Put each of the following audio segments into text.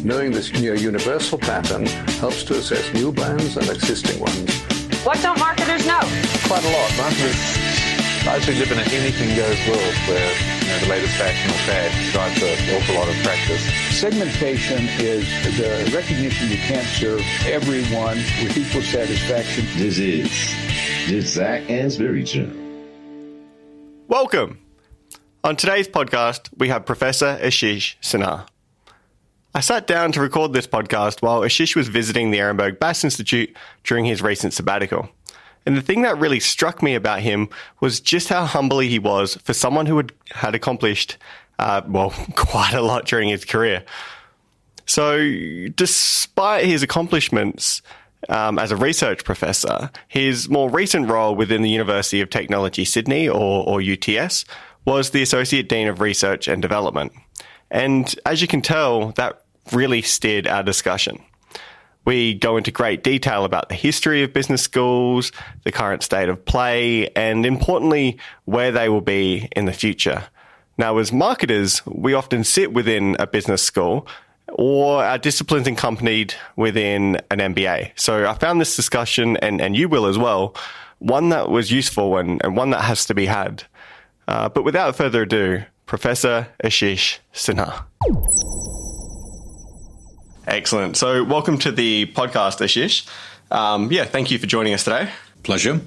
Knowing this near universal pattern helps to assess new brands and existing ones. What don't marketers know? Quite a lot. Marketers largely live in an anything-goes world where the latest fashion or fad drives an awful lot of practice. Segmentation is the recognition you can't serve everyone with equal satisfaction. This is the Zac Anesbury Show. Welcome. On today's podcast, we have Professor Ashish Sinha. I sat down to record this podcast while Ashish was visiting the Ehrenberg Bass Institute during his recent sabbatical. And the thing that really struck me about him was just how humbly he was for someone who had accomplished, quite a lot during his career. So despite his accomplishments as a research professor, his more recent role within the University of Technology Sydney, or UTS, was the Associate Dean of Research and Development. And as you can tell, that really steered our discussion. We go into great detail about the history of business schools, the current state of play, and importantly, where they will be in the future. Now, as marketers, we often sit within a business school, or our disciplines accompanied within an MBA. So I found this discussion, and you will as well, one that was useful and one that has to be had. But without further ado, Professor Ashish Sinha. Excellent. So welcome to the podcast, Ashish. Thank you for joining us today. Pleasure.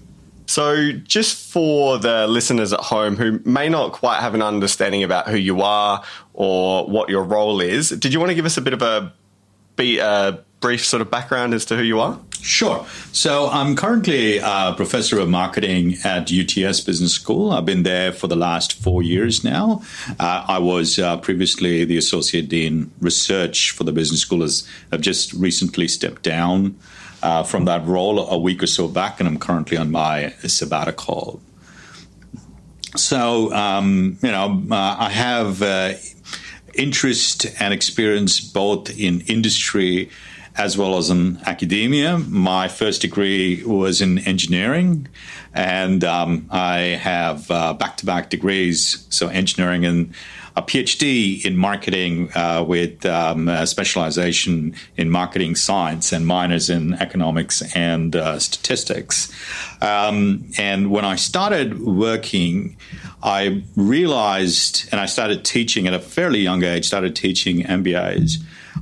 So just for the listeners at home who may not quite have an understanding about who you are or what your role is, did you want to give us a bit of a brief sort of background as to who you are? Sure. So I'm currently a professor of marketing at UTS Business School. I've been there for the last 4 years now. I was previously the Associate Dean Research for the business school. I've just recently stepped down from that role a week or so back, and I'm currently on my sabbatical. So, I have interest and experience both in industry as well as in academia. My first degree was in engineering, and I have back-to-back degrees, so engineering and a PhD in marketing with a specialization in marketing science and minors in economics and statistics. And when I started working, I realized, and I started teaching at a fairly young age, started teaching MBAs.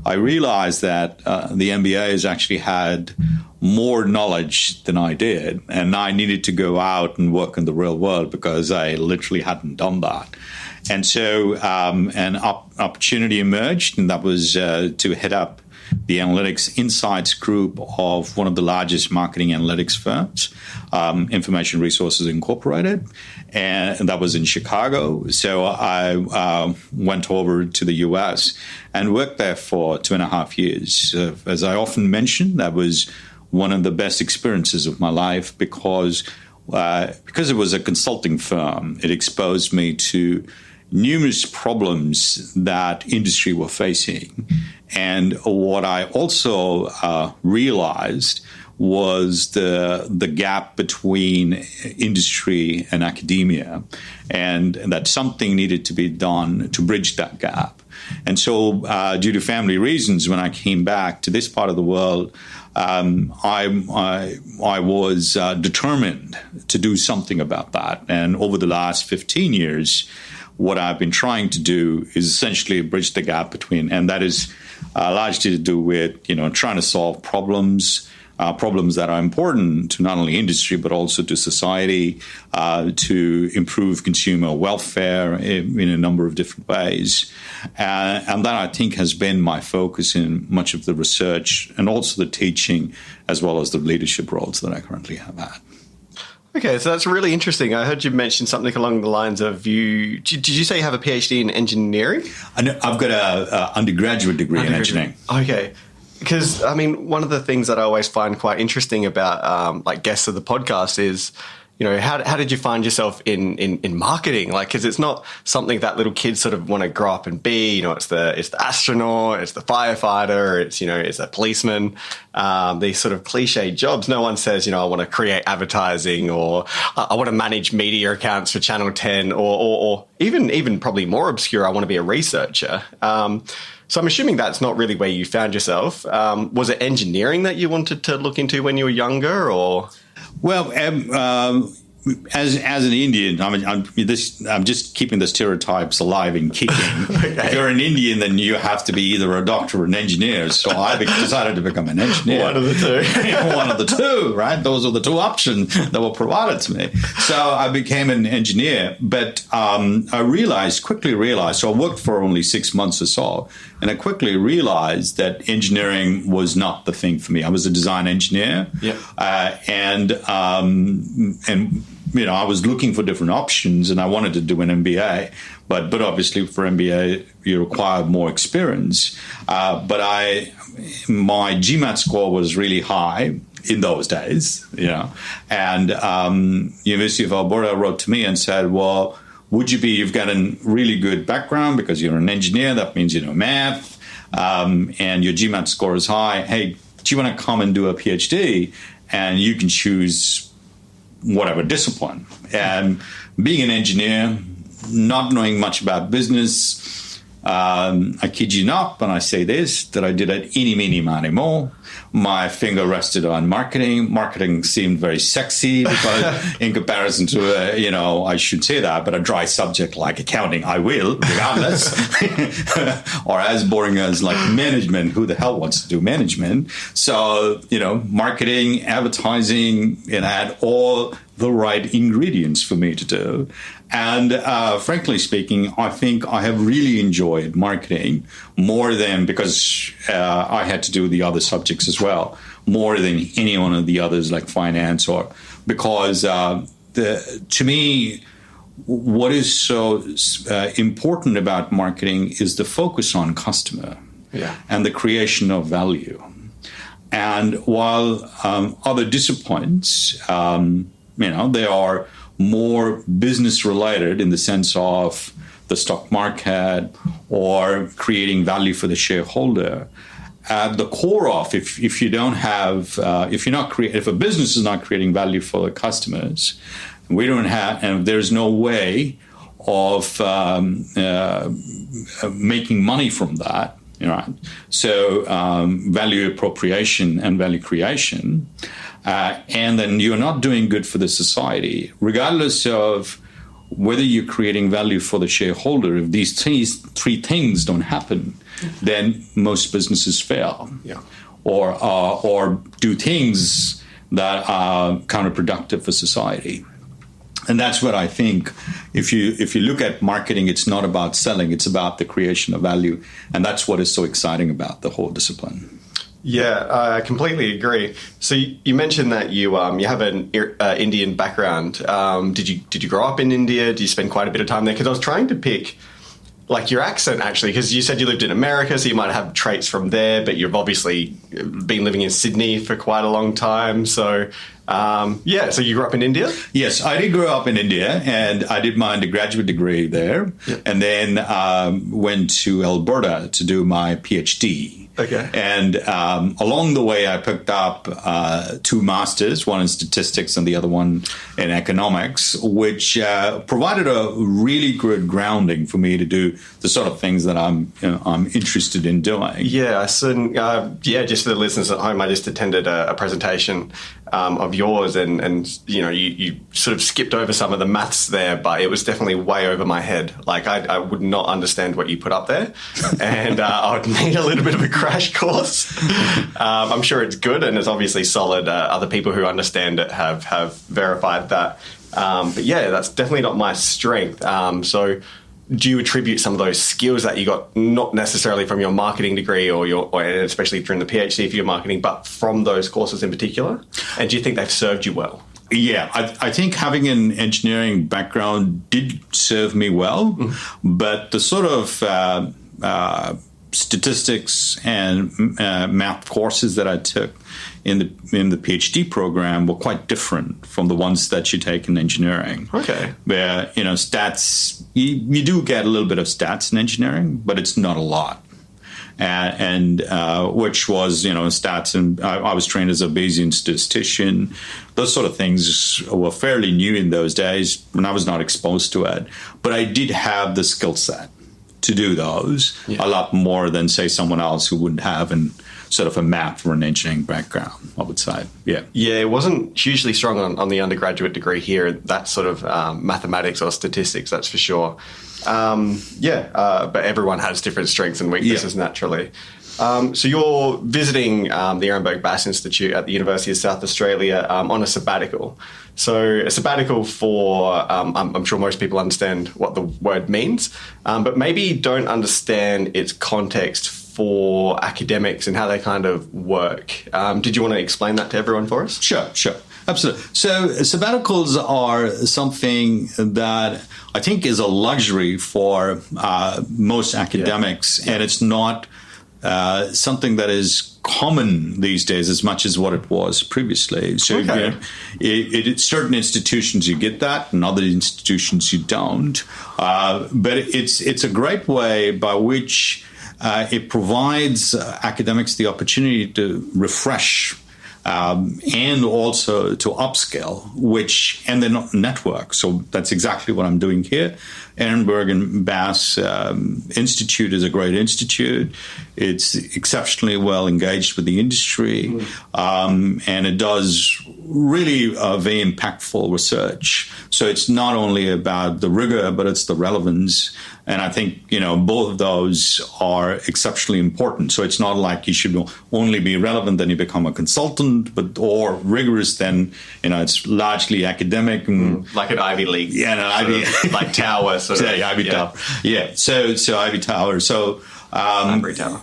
I realized that the MBAs actually had more knowledge than I did, and I needed to go out and work in the real world because I literally hadn't done that. And so an opportunity emerged, and that was to head up the analytics insights group of one of the largest marketing analytics firms, Information Resources Incorporated, and that was in Chicago. So I went over to the U.S. and worked there for 2.5 years. As I often mention, that was one of the best experiences of my life because it was a consulting firm. It exposed me to numerous problems that industry were facing. And what I also realized was the gap between industry and academia, and that something needed to be done to bridge that gap. And so due to family reasons, when I came back to this part of the world, I was determined to do something about that. And over the last 15 years, what I've been trying to do is essentially bridge the gap between, and that is largely to do with, trying to solve problems that are important to not only industry, but also to society, to improve consumer welfare in a number of different ways. And that, I think, has been my focus in much of the research and also the teaching, as well as the leadership roles that I currently have had. Okay, so that's really interesting. I heard you mention something along the lines of did you say you have a PhD in engineering? I've got an undergraduate degree in engineering. Okay. Because, one of the things that I always find quite interesting about guests of the podcast is, how did you find yourself in marketing? Because it's not something that little kids sort of want to grow up and be. It's the astronaut, it's the firefighter, it's a policeman. These sort of cliche jobs. No one says, I want to create advertising, or I want to manage media accounts for Channel 10, or even probably more obscure, I want to be a researcher. So I'm assuming that's not really where you found yourself. Was it engineering that you wanted to look into when you were younger, or? Well, as an Indian, I'm just keeping the stereotypes alive and kicking. Okay. If you're an Indian, then you have to be either a doctor or an engineer. So I decided to become an engineer. One of the two. One of the two, right? Those are the two options that were provided to me. So I became an engineer, but I quickly realized, so I worked for only 6 months or so, and I quickly realized that engineering was not the thing for me. I was a design engineer, and I was looking for different options, and I wanted to do an MBA, but obviously for MBA you require more experience. But my GMAT score was really high in those days, and University of Alberta wrote to me and said, well, you've got a really good background because you're an engineer, that means you know math, and your GMAT score is high. Hey, do you want to come and do a PhD? And you can choose whatever discipline. And being an engineer, not knowing much about business, I kid you not when I say this, that I did it eeny, meeny, miny, mo. My finger rested on marketing. Marketing seemed very sexy because in comparison to, I should say that, but a dry subject like accounting, I will, regardless. Or as boring as like management, who the hell wants to do management? So, marketing, advertising, it had all the right ingredients for me to do. And frankly speaking, I think I have really enjoyed marketing more than, because I had to do the other subjects as well, more than any one of the others like finance, or because to me, what is so important about marketing is the focus on customer and the creation of value. And while other disciplines, they are more business related in the sense of the stock market or creating value for the shareholder. At the core of, if you don't have, if a business is not creating value for the customers, we don't have, and there's no way of making money from that. Right? So value appropriation and value creation. And then you're not doing good for the society, regardless of whether you're creating value for the shareholder. If these three things don't happen, then most businesses fail, or do things that are counterproductive for society. And that's what I think. If you look at marketing, it's not about selling; it's about the creation of value, and that's what is so exciting about the whole discipline. Yeah, I completely agree. So you mentioned that you have an Indian background. Did you grow up in India? Did you spend quite a bit of time there? Because I was trying to pick like your accent actually, because you said you lived in America, so you might have traits from there, but you've obviously been living in Sydney for quite a long time. So so you grew up in India? Yes, I did grow up in India, and I did my undergraduate degree there, and then went to Alberta to do my PhD. Okay. And along the way, I picked up 2 masters, one in statistics and the other one in economics, which provided a really good grounding for me to do the sort of things that I'm interested in doing. Yeah, so just for the listeners at home, I just attended a presentation of yours, and you sort of skipped over some of the maths there, but it was definitely way over my head. Like I would not understand what you put up there, and I would need a little bit of a crash course. I'm sure it's good and it's obviously solid. Other people who understand it have verified that. But yeah, that's definitely not my strength. So do you attribute some of those skills that you got not necessarily from your marketing degree or especially during the PhD for your marketing, but from those courses in particular? And do you think they've served you well? Yeah, I think having an engineering background did serve me well, but the sort of statistics and math courses that I took in the PhD program were quite different from the ones that you take in engineering. Okay. Where, stats, you do get a little bit of stats in engineering, but it's not a lot. And which was, stats, and I was trained as a Bayesian statistician. Those sort of things were fairly new in those days when I was not exposed to it. But I did have the skill set to do those a lot more than, say, someone else who wouldn't have sort of a math or an engineering background, I would say. Yeah. Yeah, it wasn't hugely strong on the undergraduate degree here, that sort of mathematics or statistics, that's for sure. But everyone has different strengths and weaknesses naturally. So you're visiting the Ehrenberg Bass Institute at the University of South Australia on a sabbatical. So a sabbatical for, I'm sure most people understand what the word means, but maybe don't understand its context for academics and how they kind of work. Did you want to explain that to everyone for us? Sure. Absolutely. So sabbaticals are something that I think is a luxury for most academics, and it's not something that is common these days as much as what it was previously. So certain institutions you get that, and other institutions you don't. But it's a great way by which it provides academics the opportunity to refresh and also to upskill, and then network. So that's exactly what I'm doing here. Ehrenberg and Bass Institute is a great institute. It's exceptionally well engaged with the industry, and it does really very impactful research. So it's not only about the rigor, but it's the relevance. And I think, both of those are exceptionally important. So it's not like you should only be relevant, then you become a consultant, or rigorous, then, it's largely academic. And, like an Ivy League. Yeah, an Ivy. Like Tower. Sort of. Ivy Tower. Yeah, so Ivy Tower. So Ivory Tower.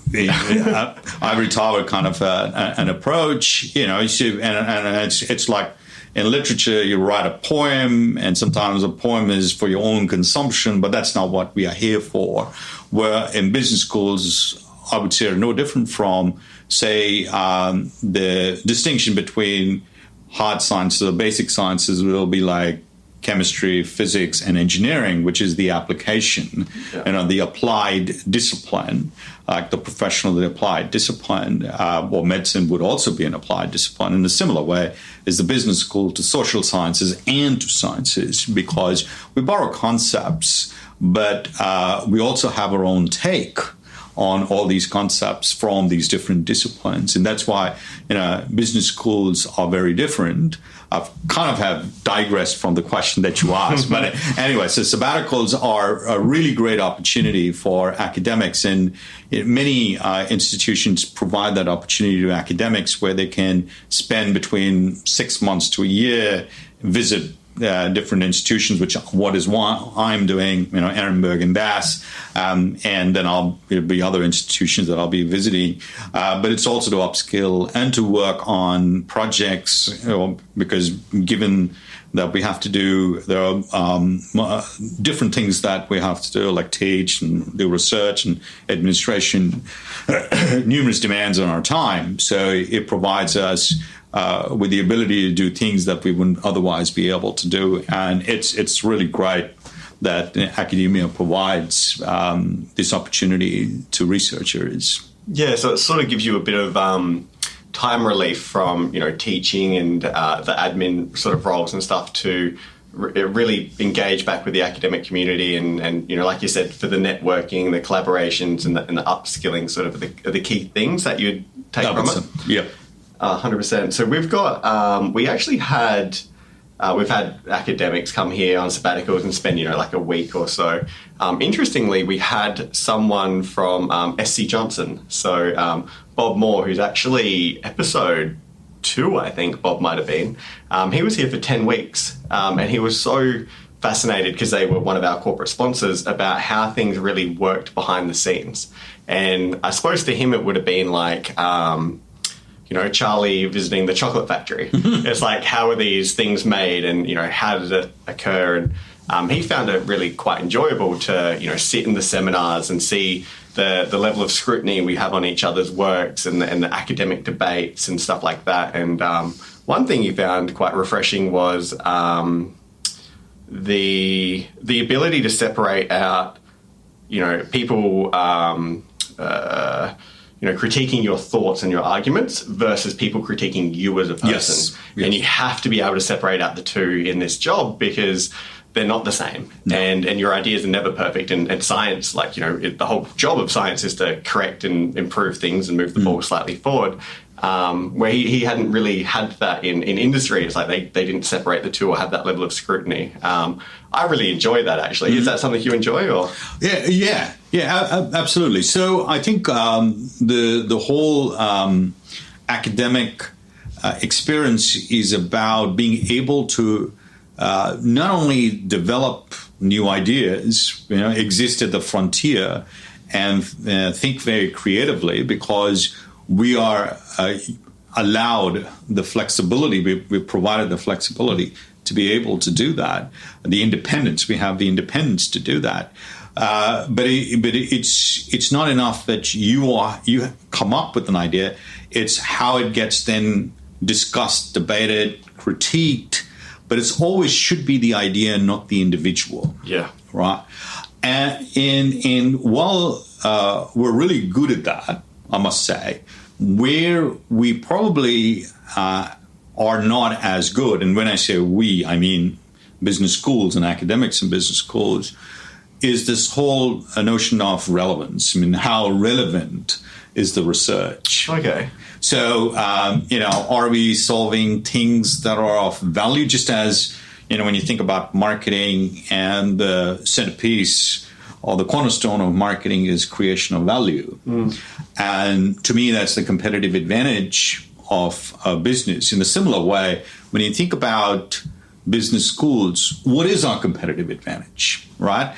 Ivory Tower kind of an approach, and it's like, in literature, you write a poem, and sometimes a poem is for your own consumption, but that's not what we are here for. Where in business schools, I would say, are no different from, say, the distinction between hard sciences or basic sciences will be like chemistry, physics, and engineering, which is the application, the applied discipline, like the professional, the applied discipline, or medicine would also be an applied discipline. In a similar way is the business school to social sciences and to sciences, because we borrow concepts, but we also have our own take on all these concepts from these different disciplines. And that's why, business schools are very different. I've kind of have digressed from the question that you asked. But anyway, so sabbaticals are a really great opportunity for academics. And many institutions provide that opportunity to academics where they can spend between 6 months to a year, visit different institutions, which is what I'm doing, Ehrenberg and Bass, and then there'll be other institutions that I'll be visiting. But it's also to upskill and to work on projects, because given that we have to do, there are different things that we have to do, like teach and do research and administration, numerous demands on our time. So it provides us with the ability to do things that we wouldn't otherwise be able to do. And it's really great that academia provides this opportunity to researchers. Yeah, so it sort of gives you a bit of time relief from, teaching and the admin sort of roles and stuff to really engage back with the academic community and like you said, for the networking, the collaborations and the upskilling sort of the key things that you'd take from it. Yeah. 100%. So we've got, we've had academics come here on sabbaticals and spend, like a week or so. Interestingly, we had someone from SC Johnson. So Bob Moore, who's actually episode 2, I think Bob might have been. He was here for 10 weeks and he was so fascinated because they were one of our corporate sponsors about how things really worked behind the scenes. And I suppose to him it would have been like, Charlie visiting the chocolate factory. It's like, how are these things made and, how did it occur? And he found it really quite enjoyable to, sit in the seminars and see the level of scrutiny we have on each other's works and the academic debates and stuff like that. And one thing he found quite refreshing was the ability to separate out, people critiquing your thoughts and your arguments versus people critiquing you as a person. Yes. And you have to be able to separate out the two in this job because they're not the same. No. And your ideas are never perfect. And science, like, the whole job of science is to correct and improve things and move the ball slightly forward. Where he hadn't really had that in industry. It's like they didn't separate the two or have that level of scrutiny. I really enjoy that, actually. Is that something you enjoy? Or Yeah, absolutely. So I think the whole academic experience is about being able to not only develop new ideas, exist at the frontier and think very creatively, because we are allowed the flexibility, we're provided the flexibility to be able to do that. The independence, we have the independence to do that. But it's not enough that you come up with an idea. It's how it gets then discussed, debated, critiqued. But it's always should be the idea, not the individual. Yeah. Right. And while we're really good at that, I must say, where we probably are not as good, and when I say we, I mean business schools and academics in business schools, is this whole notion of relevance. I mean, how relevant is the research? Okay. So, are we solving things that are of value? Just as, when you think about marketing, and the centerpiece or the cornerstone of marketing is creation of value. And to me, that's the competitive advantage of a business. In a similar way, when you think about business schools, what is our competitive advantage, right?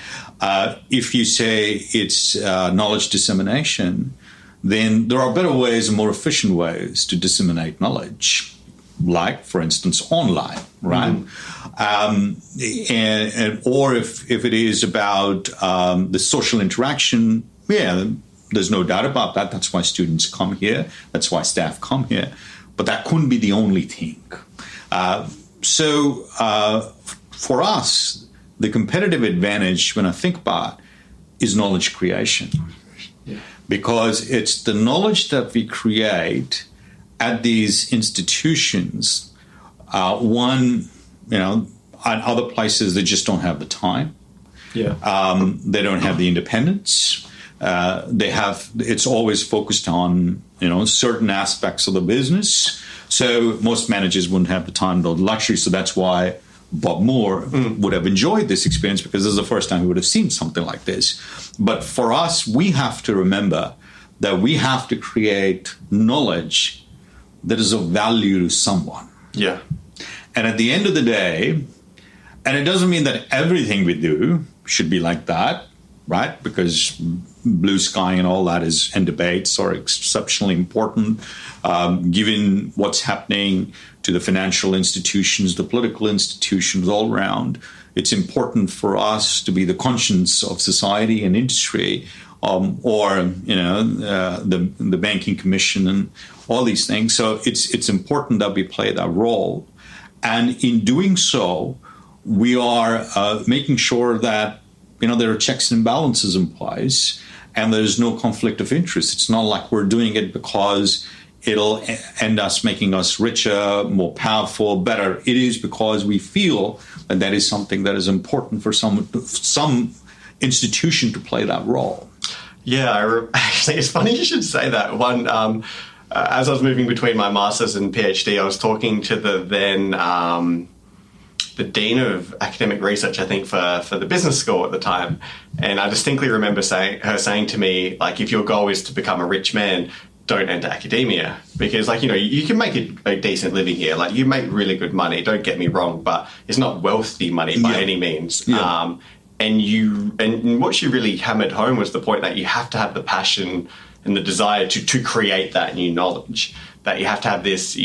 If you say it's knowledge dissemination, then there are better ways and more efficient ways to disseminate knowledge, like, for instance, online, right? Or if it is about the social interaction, there's no doubt about that. That's why students come here. That's why staff come here. But that couldn't be the only thing. So for us, the competitive advantage, when I think about, is knowledge creation. Yeah. Because it's the knowledge that we create at these institutions. At other places, they just don't have the time. Yeah. They don't have the independence. It's always focused on, certain aspects of the business. So most managers wouldn't have the time, the luxury. So that's why Bob Moore would have enjoyed this experience, because this is the first time he would have seen something like this. But for us, we have to remember that we have to create knowledge that is of value to someone. Yeah. And at the end of the day, and it doesn't mean that everything we do should be like that, right? Because blue sky and all that and debates are exceptionally important, given what's happening to the financial institutions, the political institutions all around. It's important for us to be the conscience of society and industry, the banking commission and all these things. So it's important that we play that role. And in doing so, we are making sure that, there are checks and balances in place, and there's no conflict of interest. It's not like we're doing it because it'll end us making us richer, more powerful, better. It is because we feel that is something that is important for some institution to play that role. Yeah, actually, it's funny you should say that. As I was moving between my master's and PhD, I was talking to the dean of academic research, I think, for the business school at the time. And I distinctly remember her saying to me, like, if your goal is to become a rich man, don't enter academia. Because, you can make a decent living here. Like, you make really good money, don't get me wrong, but it's not wealthy money by any means. Yeah. And what she really hammered home was the point that you have to have the passion and the desire to create that new knowledge, that you have to have this,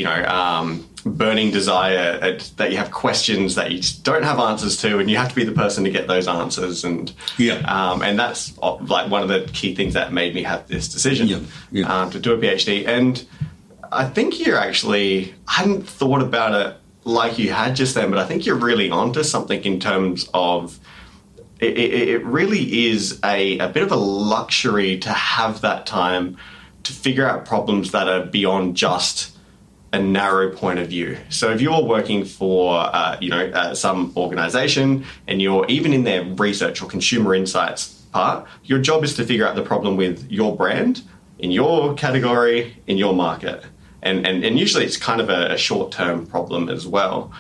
burning desire, that you have questions that you just don't have answers to, and you have to be the person to get those answers. And and that's like one of the key things that made me have this decision to do a PhD. And I think I hadn't thought about it like you had just then, but I think you're really onto something in terms of it really is a bit of a luxury to have that time to figure out problems that are beyond just a narrow point of view. So if you're working for, some organization and you're even in their research or consumer insights part, your job is to figure out the problem with your brand, in your category, in your market. And usually it's kind of a short-term problem as well.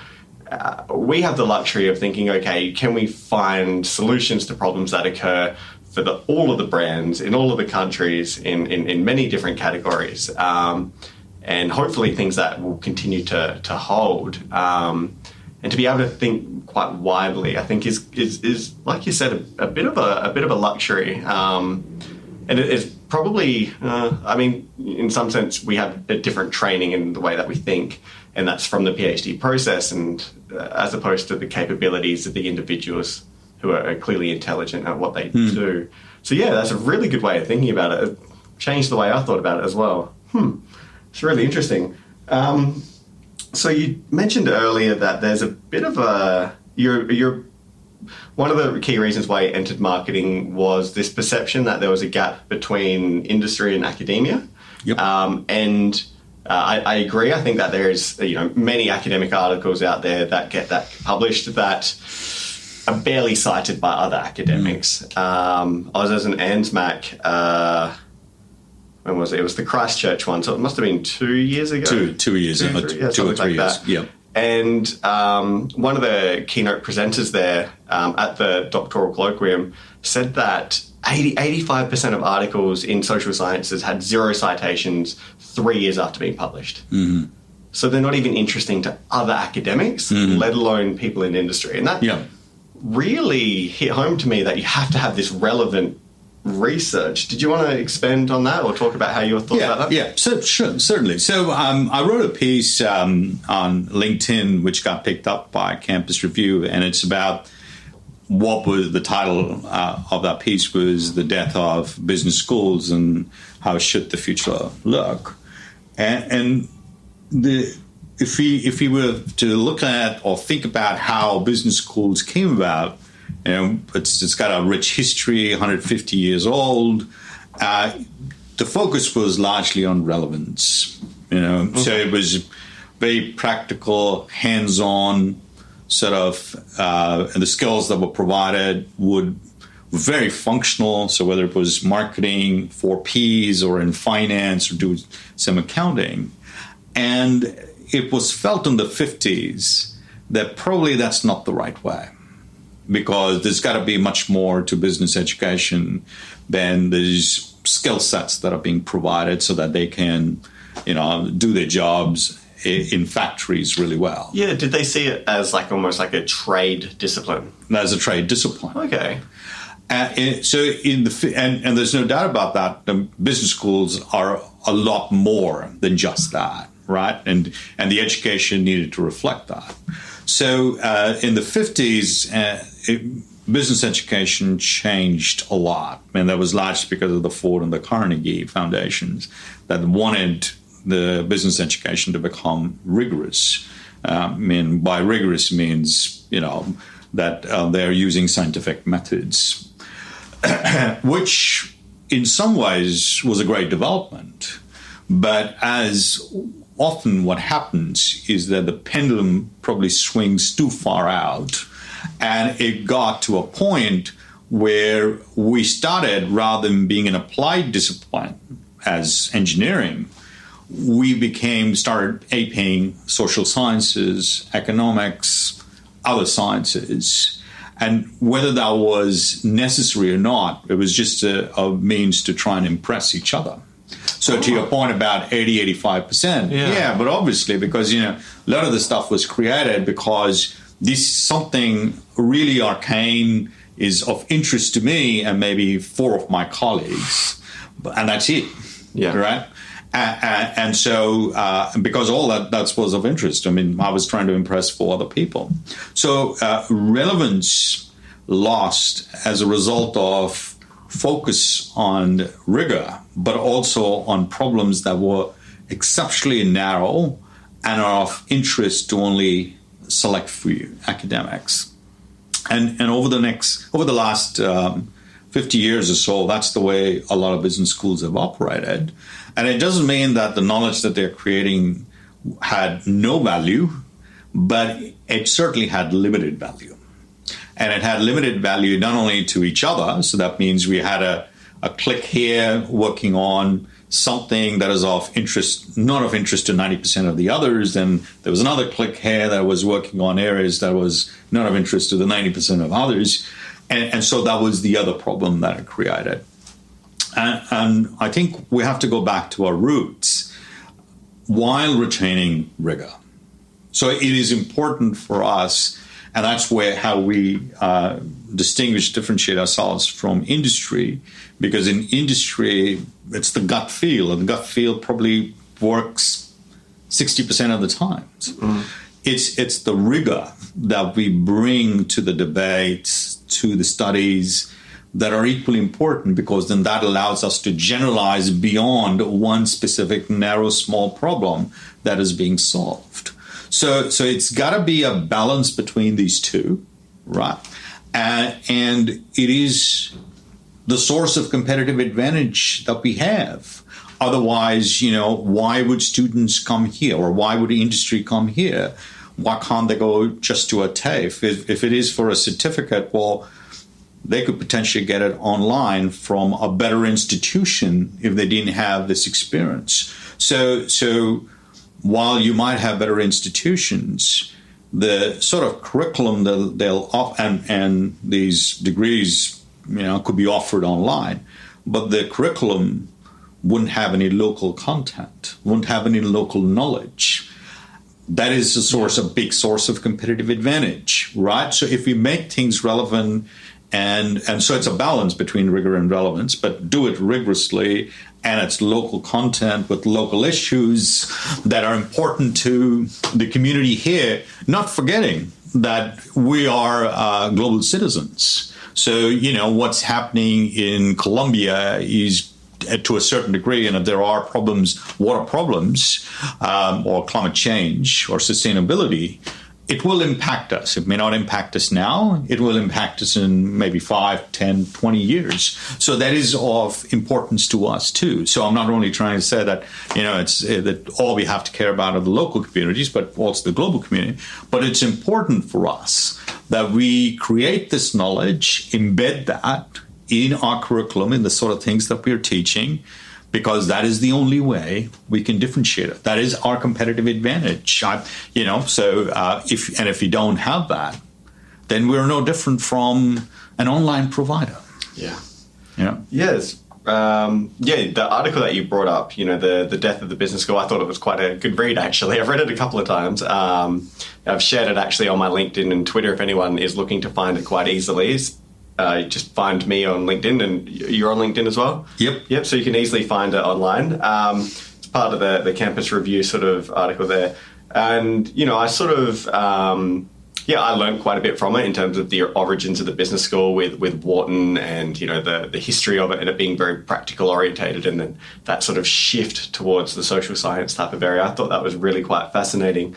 We have the luxury of thinking, okay, can we find solutions to problems that occur for all of the brands in all of the countries in many different categories, and hopefully things that will continue to hold, and to be able to think quite widely, I think is like you said, a bit of a luxury, and it is probably, in some sense we have a different training in the way that we think, and that's from the PhD process, and as opposed to the capabilities of the individuals who are clearly intelligent at what they do. So yeah, that's a really good way of thinking about it. It changed the way I thought about it as well. It's really interesting. So you mentioned earlier that there's a bit of you're one of the key reasons why you entered marketing was this perception that there was a gap between industry and academia. Yep. I agree. I think that there's many academic articles out there that get that published that are barely cited by other academics. I was as an ANSMAC. When was it? It was the Christchurch one, so it must have been 2 years ago. 2 years, 2 or 3 years. Yeah. And one of the keynote presenters there at the doctoral colloquium said that 85% of articles in social sciences had 0 citations 3 years after being published. Mm-hmm. So they're not even interesting to other academics, let alone people in industry. And that really hit home to me, that you have to have this relevant research. Did you want to expand on that or talk about how you thought about that? Yeah, so, sure, certainly. So I wrote a piece on LinkedIn which got picked up by Campus Review, and it's about what was the title of that piece was The Death of Business Schools and How Should the Future Look. And if we were to look at or think about how business schools came about, it's got a rich history, 150 years old. The focus was largely on relevance, So it was very practical, hands-on sort of, and the skills that were provided were very functional. So whether it was marketing, 4Ps, or in finance, or do some accounting. And it was felt in the 50s that probably that's not the right way, because there's got to be much more to business education than these skill sets that are being provided so that they can, do their jobs in factories really well. Yeah, did they see it as almost like a trade discipline? As a trade discipline. Okay. So and there's no doubt about that. The business schools are a lot more than just that, right? And the education needed to reflect that. So in the 50s, business education changed a lot. And that was largely because of the Ford and the Carnegie foundations that wanted the business education to become rigorous. By rigorous means, that they're using scientific methods, which in some ways was a great development. But as often what happens is that the pendulum probably swings too far out, and it got to a point where we started, rather than being an applied discipline as engineering, we started aping social sciences, economics, other sciences. And whether that was necessary or not, it was just a means to try and impress each other. So to your point about 80, 85%, but obviously because, a lot of the stuff was created because something really arcane is of interest to me and maybe 4 of my colleagues, and that's it, right? And so because all that was of interest, I was trying to impress 4 other people. So relevance lost as a result of focus on rigor, but also on problems that were exceptionally narrow and are of interest to only select few academics. And over the last 50 years or so, that's the way a lot of business schools have operated. And it doesn't mean that the knowledge that they're creating had no value, but it certainly had limited value. And it had limited value not only to each other, so that means we had a clique here working on something that is of interest, not of interest to 90% of the others, then there was another clique here that was working on areas that was not of interest to the 90% of others. And so that was the other problem that it created. And I think we have to go back to our roots while retaining rigor. So it is important for us, and that's how we differentiate ourselves from industry, because in industry, it's the gut feel, and the gut feel probably works 60% of the time. It's the rigor that we bring to the debates, to the studies, that are equally important, because then that allows us to generalize beyond one specific narrow small problem that is being solved. So it's got to be a balance between these two, right? And it is the source of competitive advantage that we have. Otherwise, why would students come here, or why would the industry come here? Why can't they go just to a TAFE? If it is for a certificate, well, they could potentially get it online from a better institution if they didn't have this experience. So while you might have better institutions, the sort of curriculum that they'll offer, and these degrees, could be offered online, but the curriculum wouldn't have any local content, wouldn't have any local knowledge. That is a big source of competitive advantage, right? So if we make things relevant, and so it's a balance between rigor and relevance, but do it rigorously, and it's local content with local issues that are important to the community here, not forgetting that we are global citizens. So, what's happening in Colombia is, to a certain degree, and if there are problems, water problems, or climate change or sustainability, it will impact us. It may not impact us now. It will impact us in maybe 5, 10, 20 years. So that is of importance to us too. So I'm not only trying to say that, it's that all we have to care about are the local communities, but also the global community. But it's important for us that we create this knowledge, embed that in our curriculum, in the sort of things that we're teaching, because that is the only way we can differentiate it. That is our competitive advantage. If you don't have that, then we're no different from an online provider. Yeah. Yeah. Yes. The article that you brought up, the death of the business school, I thought it was quite a good read, actually. I've read it a couple of times. I've shared it actually on my LinkedIn and Twitter if anyone is looking to find it quite easily. Just find me on LinkedIn, and you're on LinkedIn as well? Yep. So you can easily find it online. It's part of the campus review sort of article there. And, I sort of, I learned quite a bit from it in terms of the origins of the business school with Wharton, and, the history of it, and it being very practical orientated, and then that sort of shift towards the social science type of area. I thought that was really quite fascinating.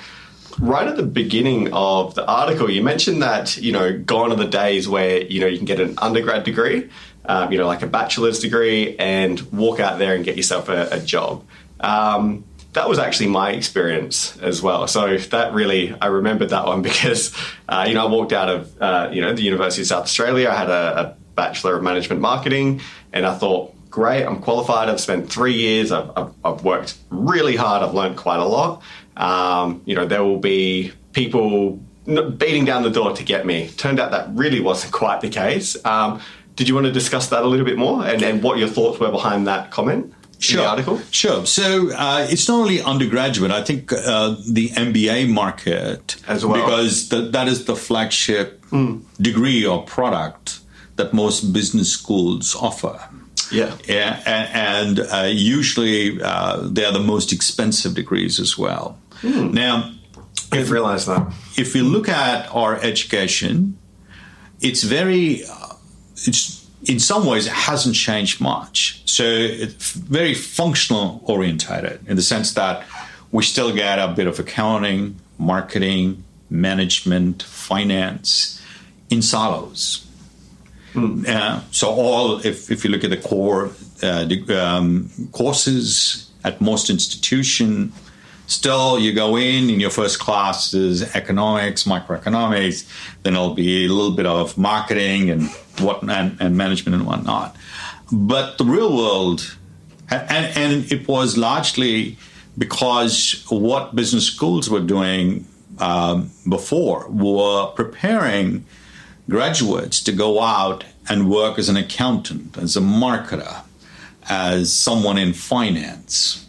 Right at the beginning of the article, you mentioned that, gone are the days where, you can get an undergrad degree, like a bachelor's degree, and walk out there and get yourself a job. That was actually my experience as well. So that really, I remembered that one because, I walked out of, the University of South Australia. I had a Bachelor of Management Marketing, and I thought, great, I'm qualified. I've spent 3 years. I've worked really hard. I've learned quite a lot. There will be people beating down the door to get me. Turned out that really wasn't quite the case. Did you want to discuss that a little bit more, and what your thoughts were behind that comment in the article? Sure. So it's not only undergraduate. I think the MBA market as well, because that is the flagship degree or product that most business schools offer. Yeah. And usually they are the most expensive degrees as well. Now, I didn't realize that. If you look at our education, it's in some ways it hasn't changed much. So it's very functional orientated in the sense that we still get a bit of accounting, marketing, management, finance in silos. So if you look at the core courses at most institutions, Still, you go in your first class is economics, microeconomics, then it'll be a little bit of marketing and management and whatnot. But the real world, and it was largely because what business schools were doing before were preparing graduates to go out and work as an accountant, as a marketer, as someone in finance.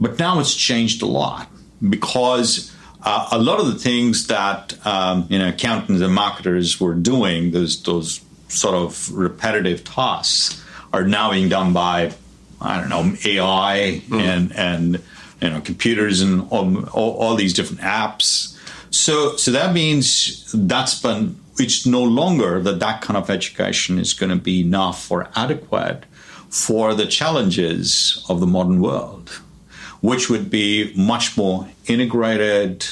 But now it's changed a lot because a lot of the things that accountants and marketers were doing, those sort of repetitive tasks, are now being done by, AI and computers and all these different apps. So that means it's no longer that kind of education is going to be enough or adequate for the challenges of the modern world, which would be much more integrated,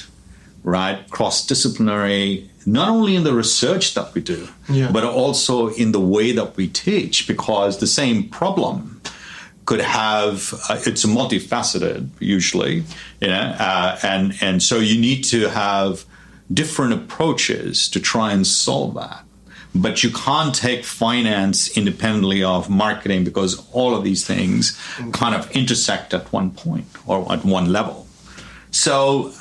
right, cross-disciplinary, not only in the research that we do, but also in the way that we teach, because the same problem could have, it's multifaceted usually, and so you need to have different approaches to try and solve that. But you can't take finance independently of marketing because all of these things kind of intersect at one point or at one level. So,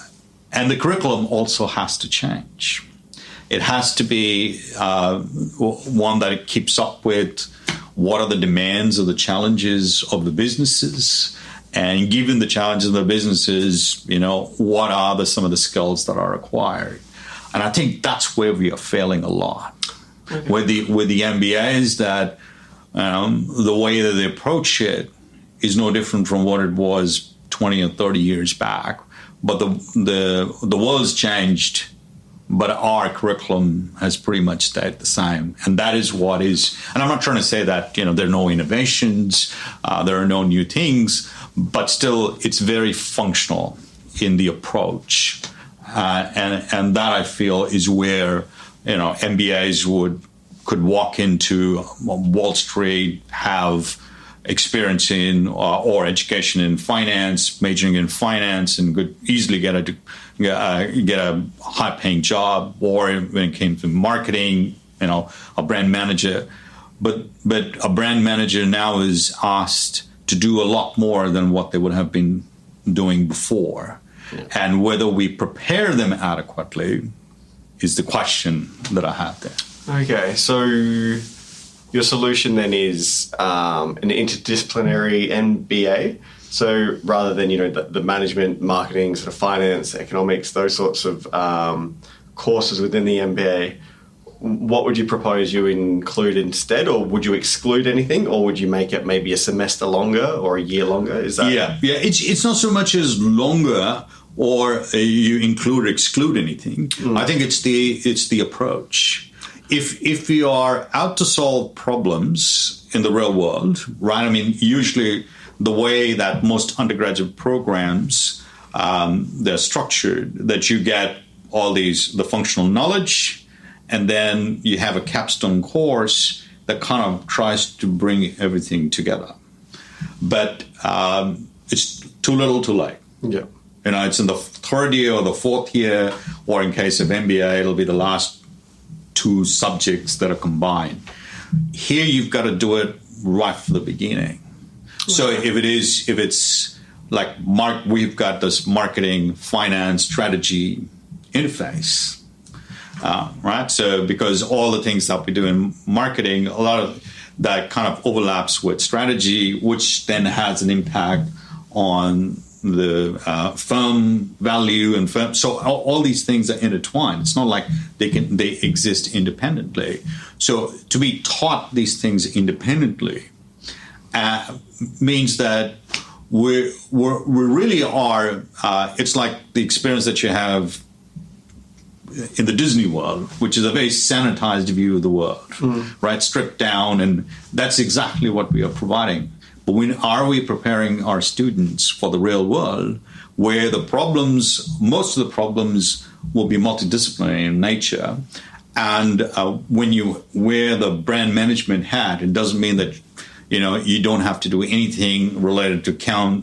and the curriculum also has to change. It has to be one that keeps up with what are the demands or the challenges of the businesses, and given the challenges of the businesses, what are some of the skills that are required? And I think that's where we are failing a lot. Okay. With the MBAs, that the way that they approach it is no different from what it was 20 or 30 years back. But the world's changed, but our curriculum has pretty much stayed the same. And that is what is, and I'm not trying to say that, there are no innovations, there are no new things, but still it's very functional in the approach. And that I feel is where, MBAs could walk into Wall Street, have experience in or education in finance, majoring in finance, and could easily get a high-paying job, or when it came to marketing, a brand manager. But a brand manager now is asked to do a lot more than what they would have been doing before. Yeah. And whether we prepare them adequately is the question that I have there. Okay, so your solution then is an interdisciplinary MBA. So rather than, the management, marketing, sort of finance, economics, those sorts of courses within the MBA, what would you propose you include instead? Or would you exclude anything? Or would you make it maybe a semester longer or a year longer? Is that? Yeah. It's not so much as longer or you include or exclude anything. I think it's the approach. If you are out to solve problems in the real world, right? I mean, usually the way that most undergraduate programs, they're structured, that you get all the functional knowledge, and then you have a capstone course that kind of tries to bring everything together. But it's too little too late. Yeah. It's in the third year or the fourth year, or in case of MBA, it'll be the last two subjects that are combined. Here you've got to do it right from the beginning. So if it's like we've got this marketing, finance, strategy interface, right? So because all the things that we do in marketing, a lot of that kind of overlaps with strategy, which then has an impact on the firm value and firm. So all these things are intertwined. It's not like they exist independently. So to be taught these things independently means that we really are. It's like the experience that you have in the Disney world, which is a very sanitized view of the world, right? Stripped down, and that's exactly what we are providing. But are we preparing our students for the real world, where most of the problems will be multidisciplinary in nature, and when you wear the brand management hat, it doesn't mean that you don't have to do anything related to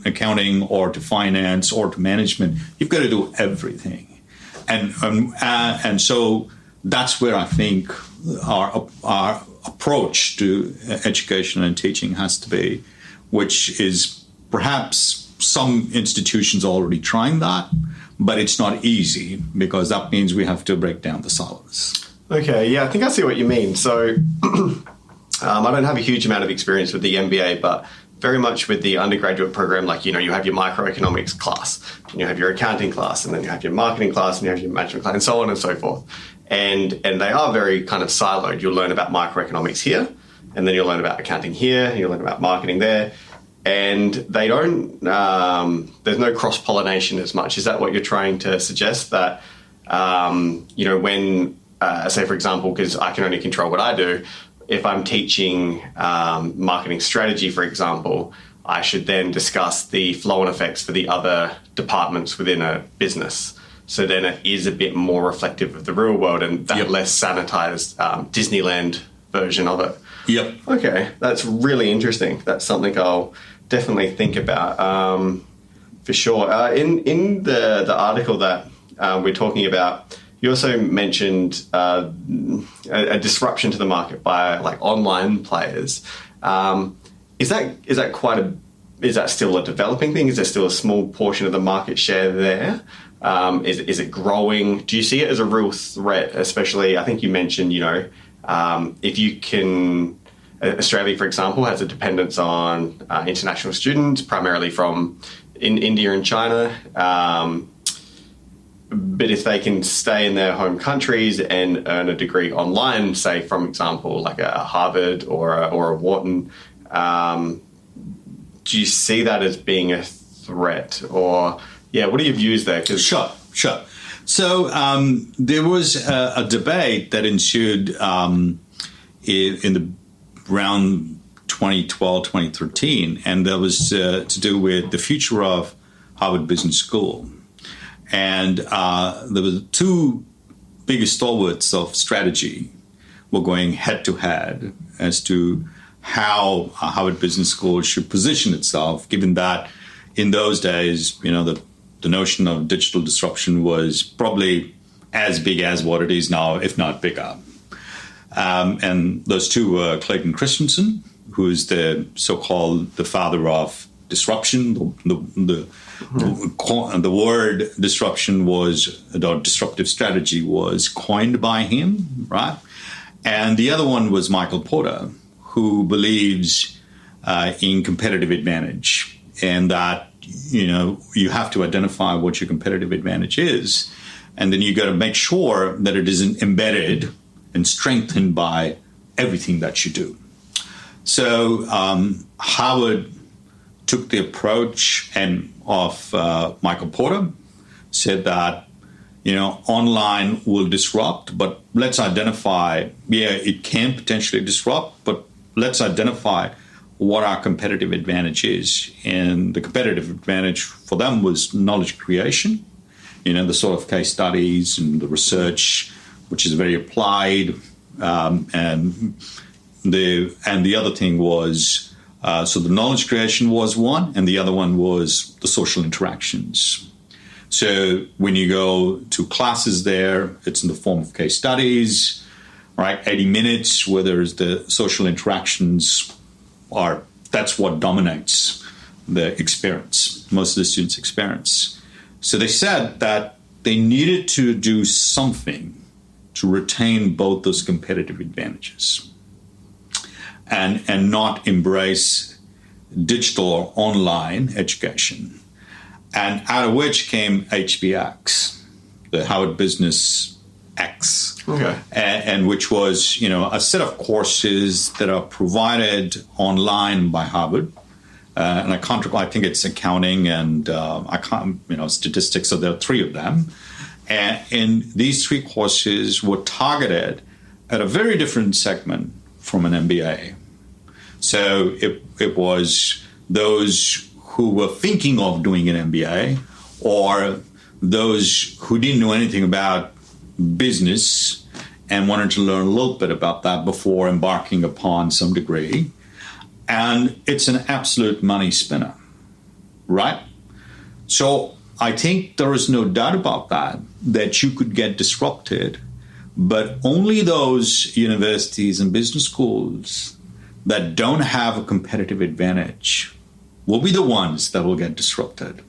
accounting or to finance or to management. You've got to do everything. And so that's where I think our approach to education and teaching has to be, which is perhaps some institutions are already trying that, but it's not easy because that means we have to break down the silos. Okay, yeah, I think I see what you mean. So I don't have a huge amount of experience with the MBA, but very much with the undergraduate program, like, you have your microeconomics class, and you have your accounting class, and then you have your marketing class, and you have your management class, and so on and so forth. And they are very kind of siloed. You'll learn about microeconomics here, and then you'll learn about accounting here, and you'll learn about marketing there. And they don't, there's no cross-pollination as much. Is that what you're trying to suggest? That, when, say, for example, because I can only control what I do, if I'm teaching marketing strategy, for example, I should then discuss the flow-on effects for the other departments within a business. So then it is a bit more reflective of the real world and that less sanitized Disneyland version of it. Yep. Okay, that's really interesting. That's something I'll definitely think about for sure. In the article that we're talking about, you also mentioned a disruption to the market by like online players. Is that still a developing thing? Is there still a small portion of the market share there? Is it growing? Do you see it as a real threat? Especially, I think you mentioned, if you can, Australia, for example, has a dependence on international students, primarily from India and China. But if they can stay in their home countries and earn a degree online, say, from example, like a Harvard or a Wharton, do you see that as being a threat? Or, what are your views there? Sure. So there was a debate that ensued in the around 2012, 2013, and that was to do with the future of Harvard Business School. And there were two biggest stalwarts of strategy were going head-to-head as to how Harvard Business School should position itself, given that in those days, the notion of digital disruption was probably as big as what it is now, if not bigger. And those two were Clayton Christensen, who is the so-called the father of disruption. The word disruption disruptive strategy was coined by him, right? And the other one was Michael Porter, who believes in competitive advantage, and that you have to identify what your competitive advantage is, and then you got to make sure that it isn't embedded and strengthened by everything that you do. So Howard took the approach of Michael Porter, said that, online will disrupt, but let's identify, it can potentially disrupt, but let's identify what our competitive advantage is. And the competitive advantage for them was knowledge creation, the sort of case studies and the research, which is very applied. And the other thing was, so the knowledge creation was one, and the other one was the social interactions. So when you go to classes there, it's in the form of case studies, right? 80 minutes where there's the social interactions that's what dominates the experience, most of the students' experience. So they said that they needed to do something to retain both those competitive advantages and not embrace digital or online education. And out of which came HBX, the Harvard Business X, and which was, a set of courses that are provided online by Harvard. And I think it's accounting and statistics, so there are three of them. And these three courses were targeted at a very different segment from an MBA. So it was those who were thinking of doing an MBA, or those who didn't know anything about business and wanted to learn a little bit about that before embarking upon some degree. and it's an absolute money spinner, right? So I think there is no doubt about that you could get disrupted, but only those universities and business schools that don't have a competitive advantage will be the ones that will get disrupted.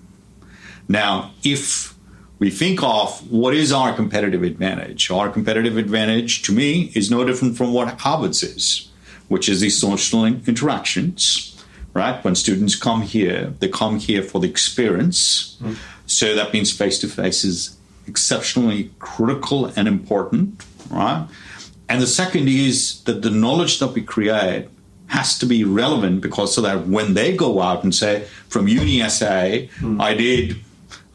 Now, if we think of what is our competitive advantage to me is no different from what Harvard's is, which is these social interactions, right? When students come here, they come here for the experience. So that means face-to-face is exceptionally critical and important, right? And the second is that the knowledge that we create has to be relevant, because so that when they go out and say, from Uni SA, I did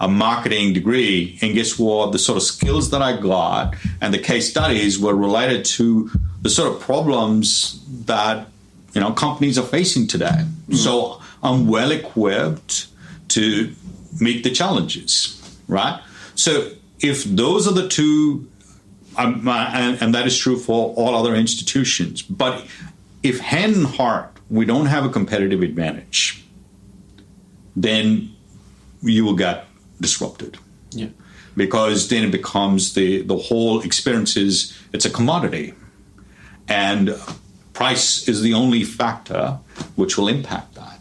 a marketing degree, and guess what? The sort of skills that I got and the case studies were related to the sort of problems that, you know, companies are facing today. So I'm well equipped to meet the challenges, right? So if those are the two, and that is true for all other institutions, but if hand in heart we don't have a competitive advantage, then you will get disrupted. Yeah. Because then it becomes the whole experience it's a commodity. And price is the only factor which will impact that.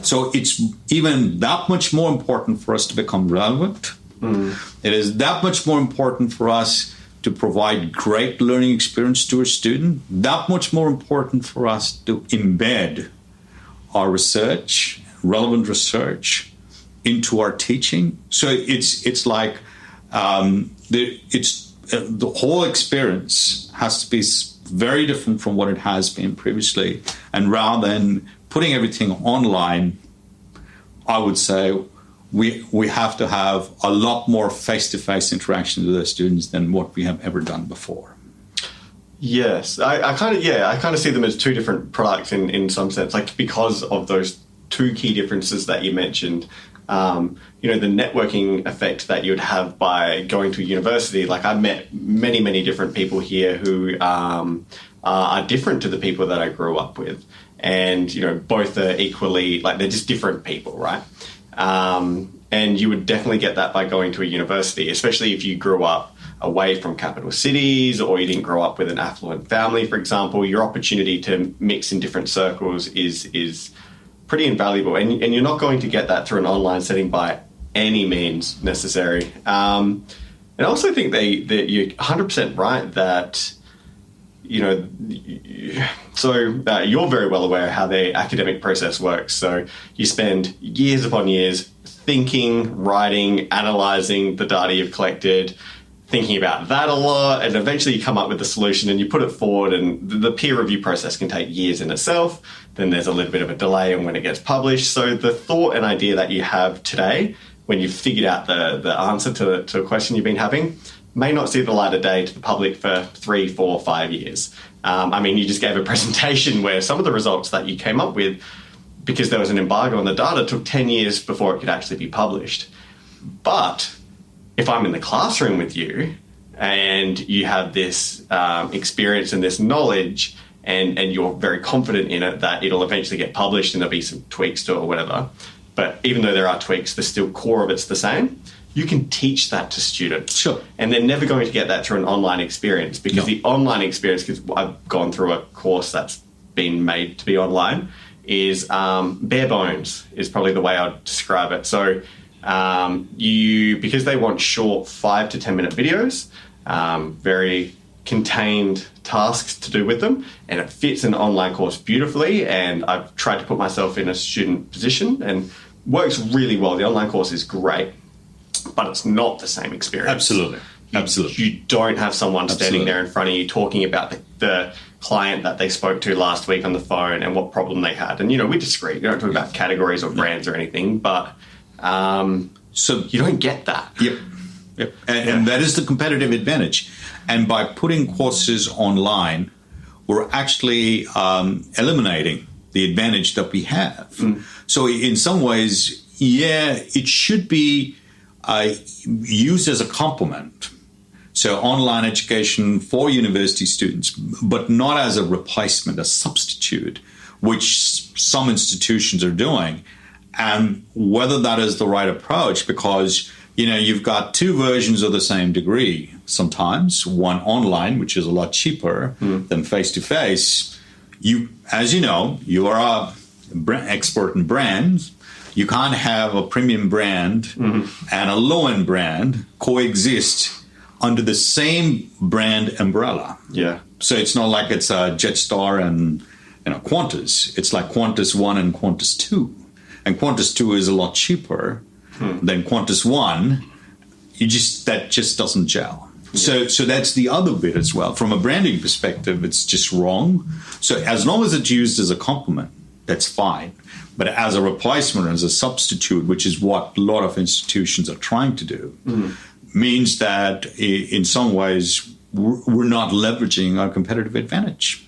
So it's even that much more important for us to become relevant. It is that much more important for us to provide great learning experience to a student, that much more important for us to embed our research, relevant research, into our teaching. So it's like the whole experience has to be very different from what it has been previously. And rather than putting everything online, I would say we have to have a lot more face-to-face interactions with our students than what we have ever done before. Yes, I kind of see them as two different products in some sense, like because of those two key differences that you mentioned. The networking effect that you would have by going to a university. Like I've met many different people here who are different to the people that I grew up with, and both are equally like they're just different people, right? And you would definitely get that by going to a university, especially if you grew up away from capital cities or you didn't grow up with an affluent family, for example. Your opportunity to mix in different circles is pretty invaluable, and you're not going to get that through an online setting by any means necessary. And I also think that you're 100% right that you're very well aware how the academic process works. So you spend years upon years thinking, writing, analysing the data you've collected, thinking about that a lot, and eventually you come up with a solution and you put it forward, and the peer review process can take years in itself. Then there's a little bit of a delay on when it gets published. So the thought and idea that you have today, when you've figured out the answer to a question you've been having, may not see the light of day to the public for 3, 4, 5 years. You just gave a presentation where some of the results that you came up with, because there was an embargo on the data, took 10 years before it could actually be published. But if I'm in the classroom with you and you have this experience and this knowledge and you're very confident in it that it'll eventually get published and there'll be some tweaks to it or whatever, but even though there are tweaks, the still core of it's the same, you can teach that to students. Sure. And they're never going to get that through an online experience, because the online experience, because I've gone through a course that's been made to be online, is bare bones is probably the way I'd describe it. So because they want short 5 to 10 minute videos, very contained tasks to do with them, and it fits an online course beautifully, and I've tried to put myself in a student position and works really well. The online course is great, but it's not the same experience. Absolutely. You don't have someone standing there in front of you talking about the client that they spoke to last week on the phone and what problem they had. And, we disagree. You don't talk about categories or brands or anything, but so you don't get that. Yep. And that is the competitive advantage. And by putting courses online, we're actually eliminating the advantage that we have. So in some ways, it should be used as a complement. So online education for university students, but not as a replacement, a substitute which some institutions are doing, and whether that is the right approach, because you've got two versions of the same degree sometimes, one online, which is a lot cheaper than face-to-face. As you know, you are a expert in brands. You can't have a premium brand and a low-end brand coexist under the same brand umbrella. Yeah. So it's not like it's a Jetstar and Qantas. It's like Qantas 1 and Qantas 2. And Qantas 2 is a lot cheaper than Qantas 1. That just doesn't gel. Yeah. So that's the other bit as well. From a branding perspective, it's just wrong. So as long as it's used as a compliment, that's fine. But as a replacement, as a substitute, which is what a lot of institutions are trying to do, means that in some ways we're not leveraging our competitive advantage.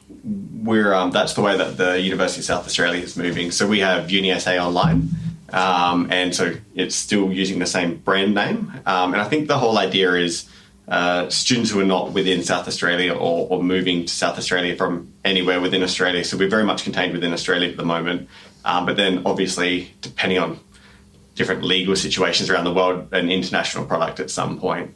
That's the way that the University of South Australia is moving. So we have UniSA Online, and so it's still using the same brand name. And I think the whole idea is students who are not within South Australia or moving to South Australia from anywhere within Australia. So we're very much contained within Australia at the moment. But then obviously, depending on different legal situations around the world, an international product at some point.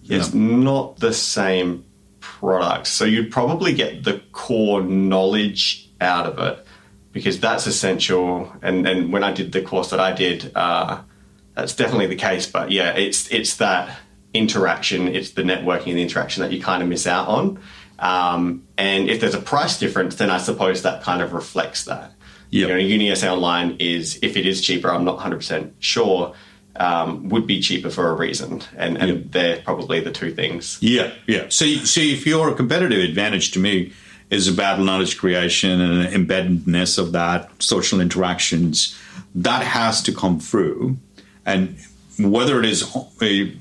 It's not the same product. So you'd probably get the core knowledge out of it because that's essential. And when I did the course that I did, that's definitely the case. But yeah, it's that interaction, it's the networking and the interaction that you kind of miss out on. And if there's a price difference, then I suppose that kind of reflects that. Yep. UniSA Online is, if it is cheaper, I'm not 100% sure, would be cheaper for a reason. And they're probably the two things. Yeah. So if your competitive advantage to me is about knowledge creation and embeddedness of that, social interactions, that has to come through. And whether it is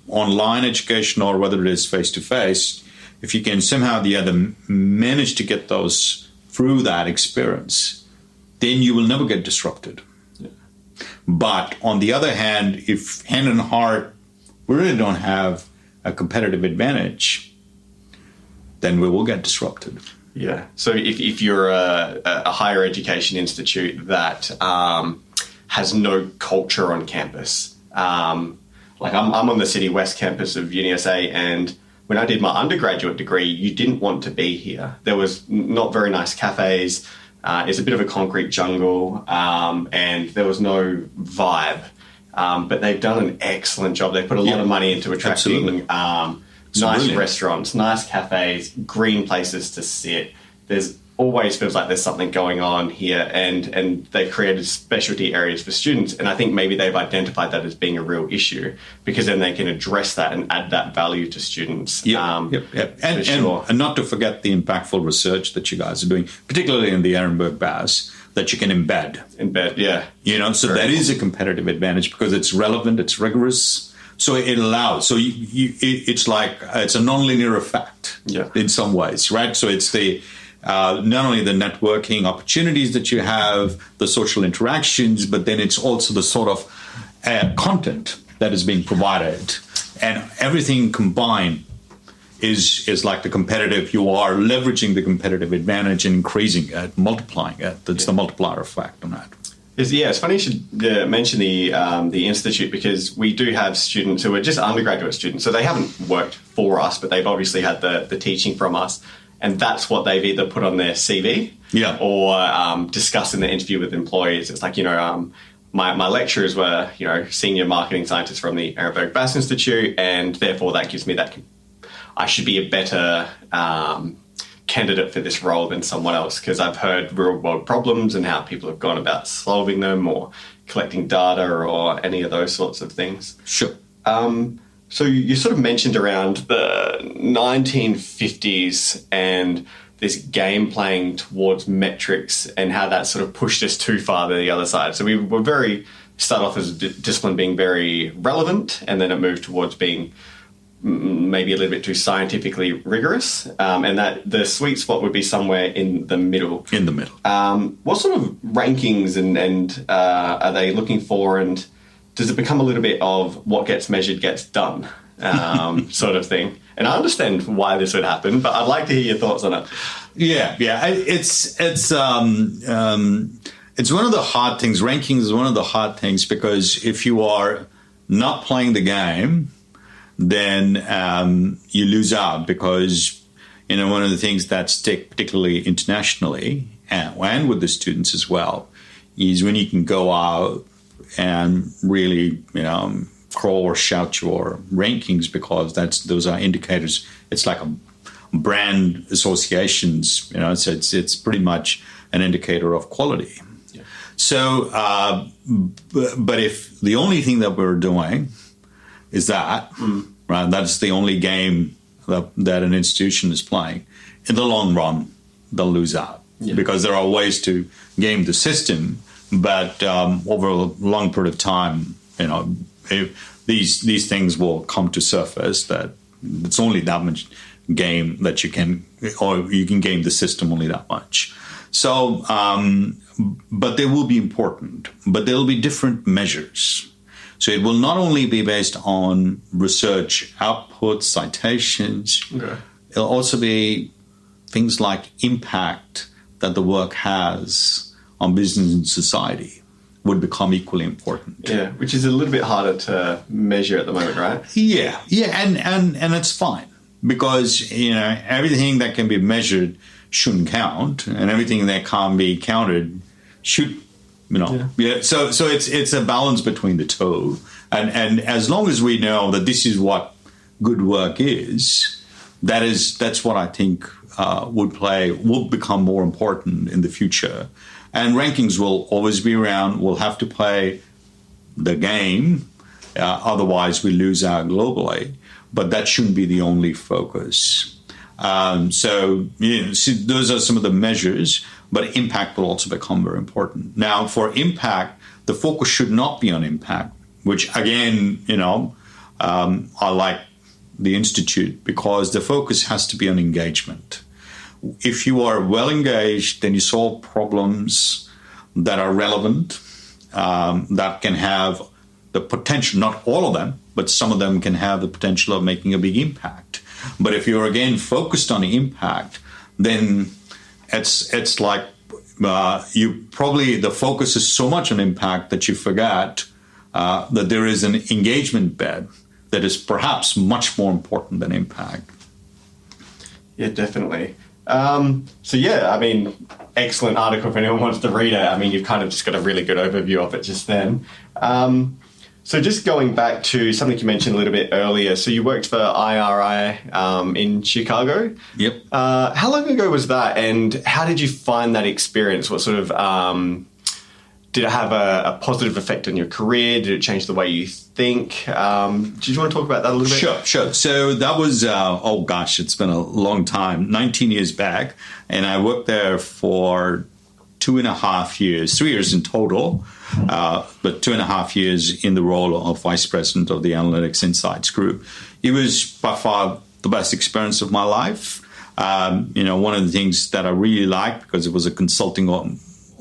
online education or whether it is face-to-face, if you can somehow or the other manage to get those through that experience, then you will never get disrupted. Yeah. But on the other hand, if hand in heart, we really don't have a competitive advantage, then we will get disrupted. Yeah. So if you're a higher education institute that has no culture on campus, like I'm on the City West campus of UniSA, and when I did my undergraduate degree, you didn't want to be here. There was not very nice cafes. It's a bit of a concrete jungle, and there was no vibe. But they've done an excellent job. They put a lot of money into attracting nice restaurants, nice cafes, green places to sit. There's always feels like there's something going on here, and they've created specialty areas for students. And I think maybe they've identified that as being a real issue, because then they can address that and add that value to students. And not to forget the impactful research that you guys are doing, particularly in the Ehrenberg Bass, that you can embed. So that is a competitive advantage because it's relevant, it's rigorous. So it allows. So it's like it's a nonlinear effect in some ways, right? So it's the not only the networking opportunities that you have, the social interactions, but then it's also the sort of content that is being provided, and everything combined is like the competitive. You are leveraging the competitive advantage and increasing it, multiplying it. That's the multiplier effect on that. It's funny you should mention the institute, because we do have students who are just undergraduate students, so they haven't worked for us, but they've obviously had the teaching from us, and that's what they've either put on their CV or discussed in the interview with employees. It's like, my lecturers were, senior marketing scientists from the Ehrenberg Bass Institute, and therefore that gives me that I should be a better candidate for this role than someone else, because I've heard real world problems and how people have gone about solving them or collecting data or any of those sorts of things. Sure. So you sort of mentioned around the 1950s and this game playing towards metrics and how that sort of pushed us too far to the other side. So we were start off as a discipline being very relevant, and then it moved towards being maybe a little bit too scientifically rigorous, and that the sweet spot would be somewhere in the middle. What sort of rankings and are they looking for, and does it become a little bit of what gets measured gets done sort of thing? And I understand why this would happen, but I'd like to hear your thoughts on it. Yeah. It's one of the hard things. Ranking is one of the hard things because if you are not playing the game, then you lose out because, one of the things that's particularly internationally and with the students as well is when you can go out and really, crawl or shout your rankings because those are indicators. It's like a brand associations, so it's pretty much an indicator of quality. Yeah. So, but if the only thing that we're doing is that, right, that's the only game that an institution is playing, in the long run, they'll lose out because there are ways to game the system, but over a long period of time, these things will come to surface that it's only that much game that you can game the system only that much. So, but they will be important, but there will be different measures. So it will not only be based on research output, citations. Okay. It'll also be things like impact that the work has on business and society would become equally important. Yeah, which is a little bit harder to measure at the moment, right? Yeah, and it's fine because everything that can be measured shouldn't count, and everything that can't be counted should. So it's a balance between the two, and as long as we know that this is what good work is, that's what I think will become more important in the future, and rankings will always be around. We'll have to play the game, otherwise we lose out globally. But that shouldn't be the only focus. So those are some of the measures. But impact will also become very important. Now, for impact, the focus should not be on impact, which, again, I like the Institute because the focus has to be on engagement. If you are well engaged, then you solve problems that are relevant, that can have the potential, not all of them, but some of them can have the potential of making a big impact. But if you're, again, focused on the impact, then it's like the focus is so much on impact that you forget that there is an engagement bed that is perhaps much more important than impact. Yeah, definitely. Excellent article if anyone wants to read it. You've kind of just got a really good overview of it just then. So just going back to something you mentioned a little bit earlier. So you worked for IRI in Chicago. Yep. How long ago was that, and how did you find that experience? What sort of did it have a positive effect on your career? Did it change the way you think? Do you want to talk about that a little bit? Sure. So that was, it's been a long time, 19 years back. And I worked there for 2.5 years, 3 years in total, but 2.5 years in the role of Vice President of the Analytics Insights Group. It was by far the best experience of my life. One of the things that I really liked, because it was a consulting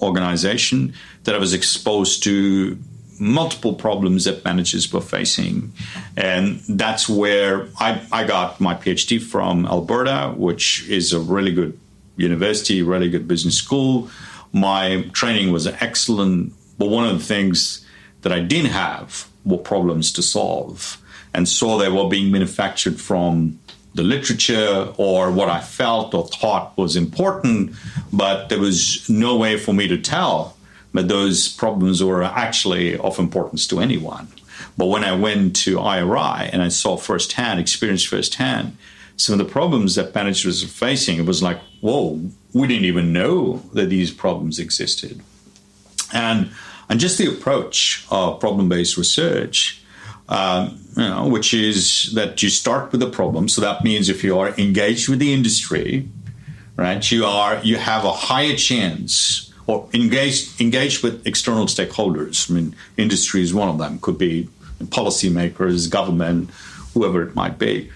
organization, that I was exposed to multiple problems that managers were facing. And that's where I got my PhD from Alberta, which is a really good university, really good business school. My training was excellent, but one of the things that I didn't have were problems to solve. And so they were being manufactured from the literature or what I felt or thought was important, but there was no way for me to tell that those problems were actually of importance to anyone. But when I went to IRI and I saw experienced firsthand, some of the problems that managers were facing, it was like, whoa, we didn't even know that these problems existed. And just the approach of problem-based research, which is that you start with the problem. So that means if you are engaged with the industry, right, you have a higher chance, or engaged with external stakeholders. Industry is one of them. Could be policymakers, government, whoever it might be.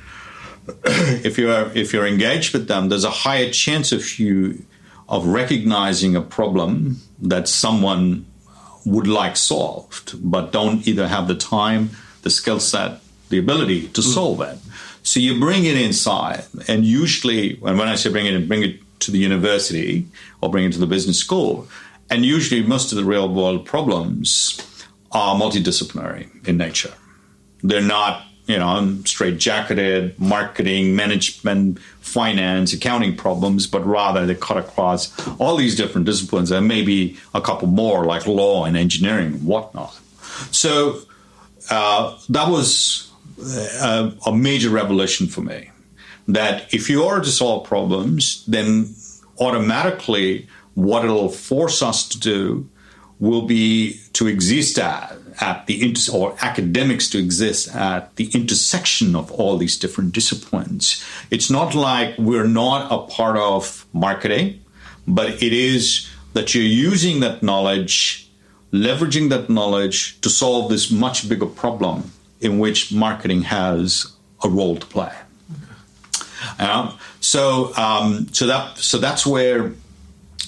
If you're engaged with them, there's a higher chance of recognizing a problem that someone would like solved, but don't either have the time, the skill set, the ability to solve it. So you bring it inside, and usually, and when I say bring it to the university or bring it to the business school. And usually most of the real world problems are multidisciplinary in nature. They're not, straight-jacketed marketing, management, finance, accounting problems, but rather they cut across all these different disciplines and maybe a couple more like law and engineering and whatnot. So that was a major revelation for me, that if you are to solve problems, then automatically what it'll force us to do will be to exist at the or academics to exist at the intersection of all these different disciplines. It's not like we're not a part of marketing, but it is that you're using that knowledge, leveraging that knowledge to solve this much bigger problem in which marketing has a role to play. So that's where,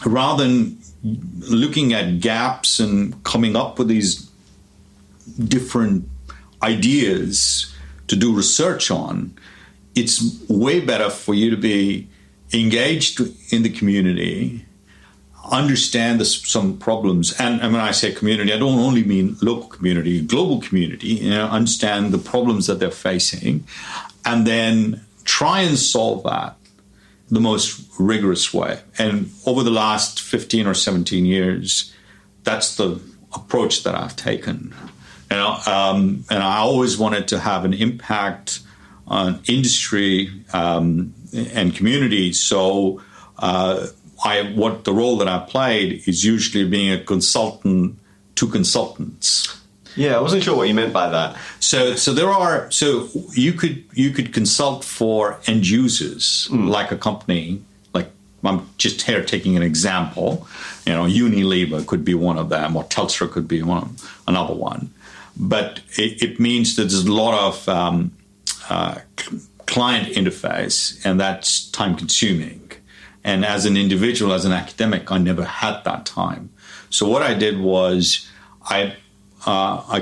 rather than looking at gaps and coming up with these different ideas to do research on, it's way better for you to be engaged in the community, understand some problems. And when I say community, I don't only mean local community, global community, understand the problems that they're facing, and then try and solve that the most rigorous way. And over the last 15 or 17 years, that's the approach that I've taken. And I always wanted to have an impact on industry and community. So what the role that I played is usually being a consultant to consultants. Yeah, I wasn't sure what you meant by that. So you could consult for end users, like a company, like I'm just here taking an example. Unilever could be one of them, or Telstra could be another one. But it means that there's a lot of client interface, and that's time consuming. And as an individual, as an academic, I never had that time. So what I did was I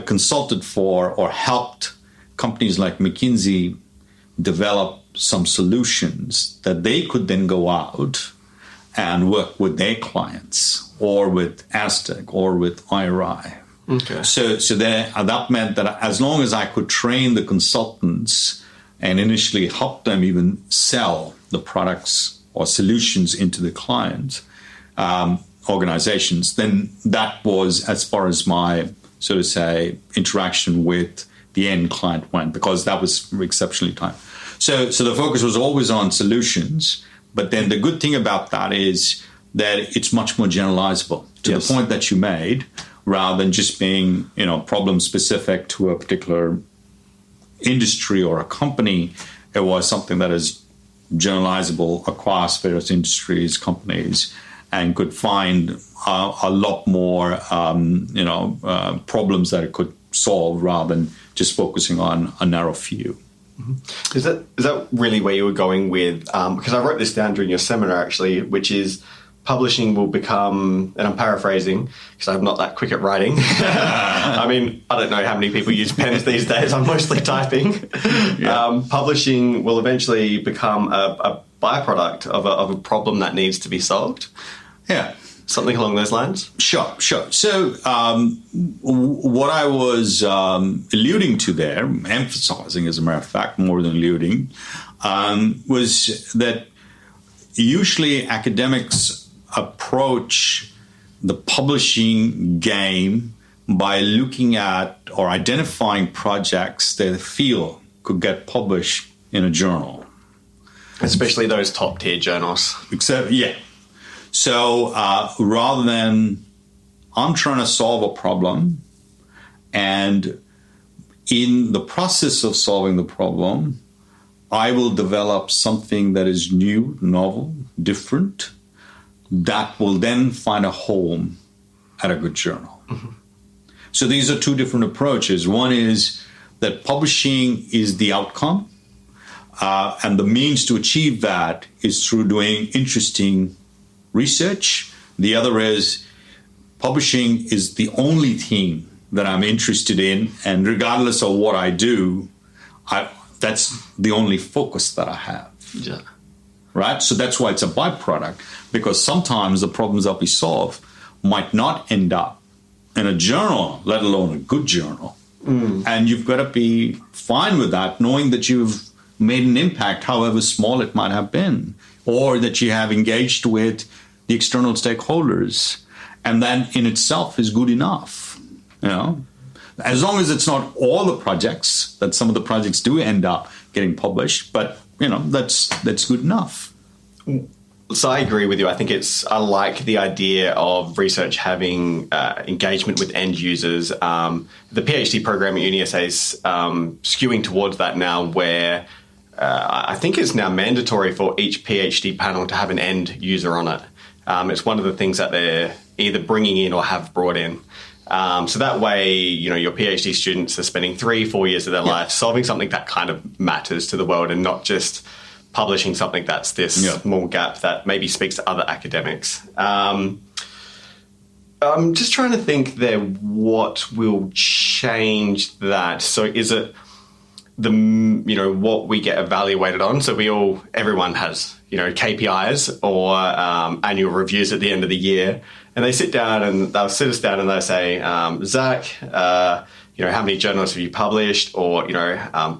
consulted for or helped companies like McKinsey develop some solutions that they could then go out and work with their clients, or with Aztec, or with IRI. Okay. So that meant that as long as I could train the consultants and initially help them even sell the products or solutions into the client organizations, then that was as far as my, so to say, interaction with the end client went, because that was exceptionally time. So the focus was always on solutions, but then the good thing about that is that it's much more generalizable to the point that you made, rather than just being, problem specific to a particular industry or a company. It was something that is generalizable across various industries, companies, and could find a lot more, problems that it could solve, rather than just focusing on a narrow few. Mm-hmm. Is that really where you were going with? Because I wrote this down during your seminar, actually, which is publishing will become, and I'm paraphrasing because I'm not that quick at writing. I mean, I don't know how many people use pens these days. I'm mostly typing. Yeah. Publishing will eventually become a byproduct of a problem that needs to be solved. Yeah. Something along those lines? Sure. So what I was alluding to there, emphasizing as a matter of fact, more than alluding, was that usually academics approach the publishing game by looking at or identifying projects they feel could get published in a journal. Especially those top-tier journals. So rather than I'm trying to solve a problem, and in the process of solving the problem, I will develop something that is new, novel, different, that will then find a home at a good journal. Mm-hmm. So these are two different approaches. One is that publishing is the outcome, and the means to achieve that is through doing interesting research. The other is publishing is the only thing that I'm interested in, and regardless of what I do, that's the only focus that I have. Yeah. right? So that's why it's a byproduct, because sometimes the problems that we solve might not end up in a journal, let alone a good journal. And you've got to be fine with that, knowing that you've made an impact, however small it might have been, or that you have engaged with the external stakeholders. And that in itself is good enough, you know. As long as it's not all the projects, that some of the projects do end up getting published, but, you know, that's good enough. So I agree with you. I think I like the idea of research having engagement with end users. The PhD program at UniSA is skewing towards that now, where I think it's now mandatory for each PhD panel to have an end user on it. It's one of the things that they're either bringing in or have brought in. So that way, you know, your PhD students are spending 3-4 years of their life solving something that kind of matters to the world, and not just publishing something that's this small gap that maybe speaks to other academics. I'm just trying to think there what will change that. So is it what we get evaluated on? So everyone has, KPIs or annual reviews at the end of the year, and they sit down and they'll sit us down and they'll say, Zac, how many journals have you published, or,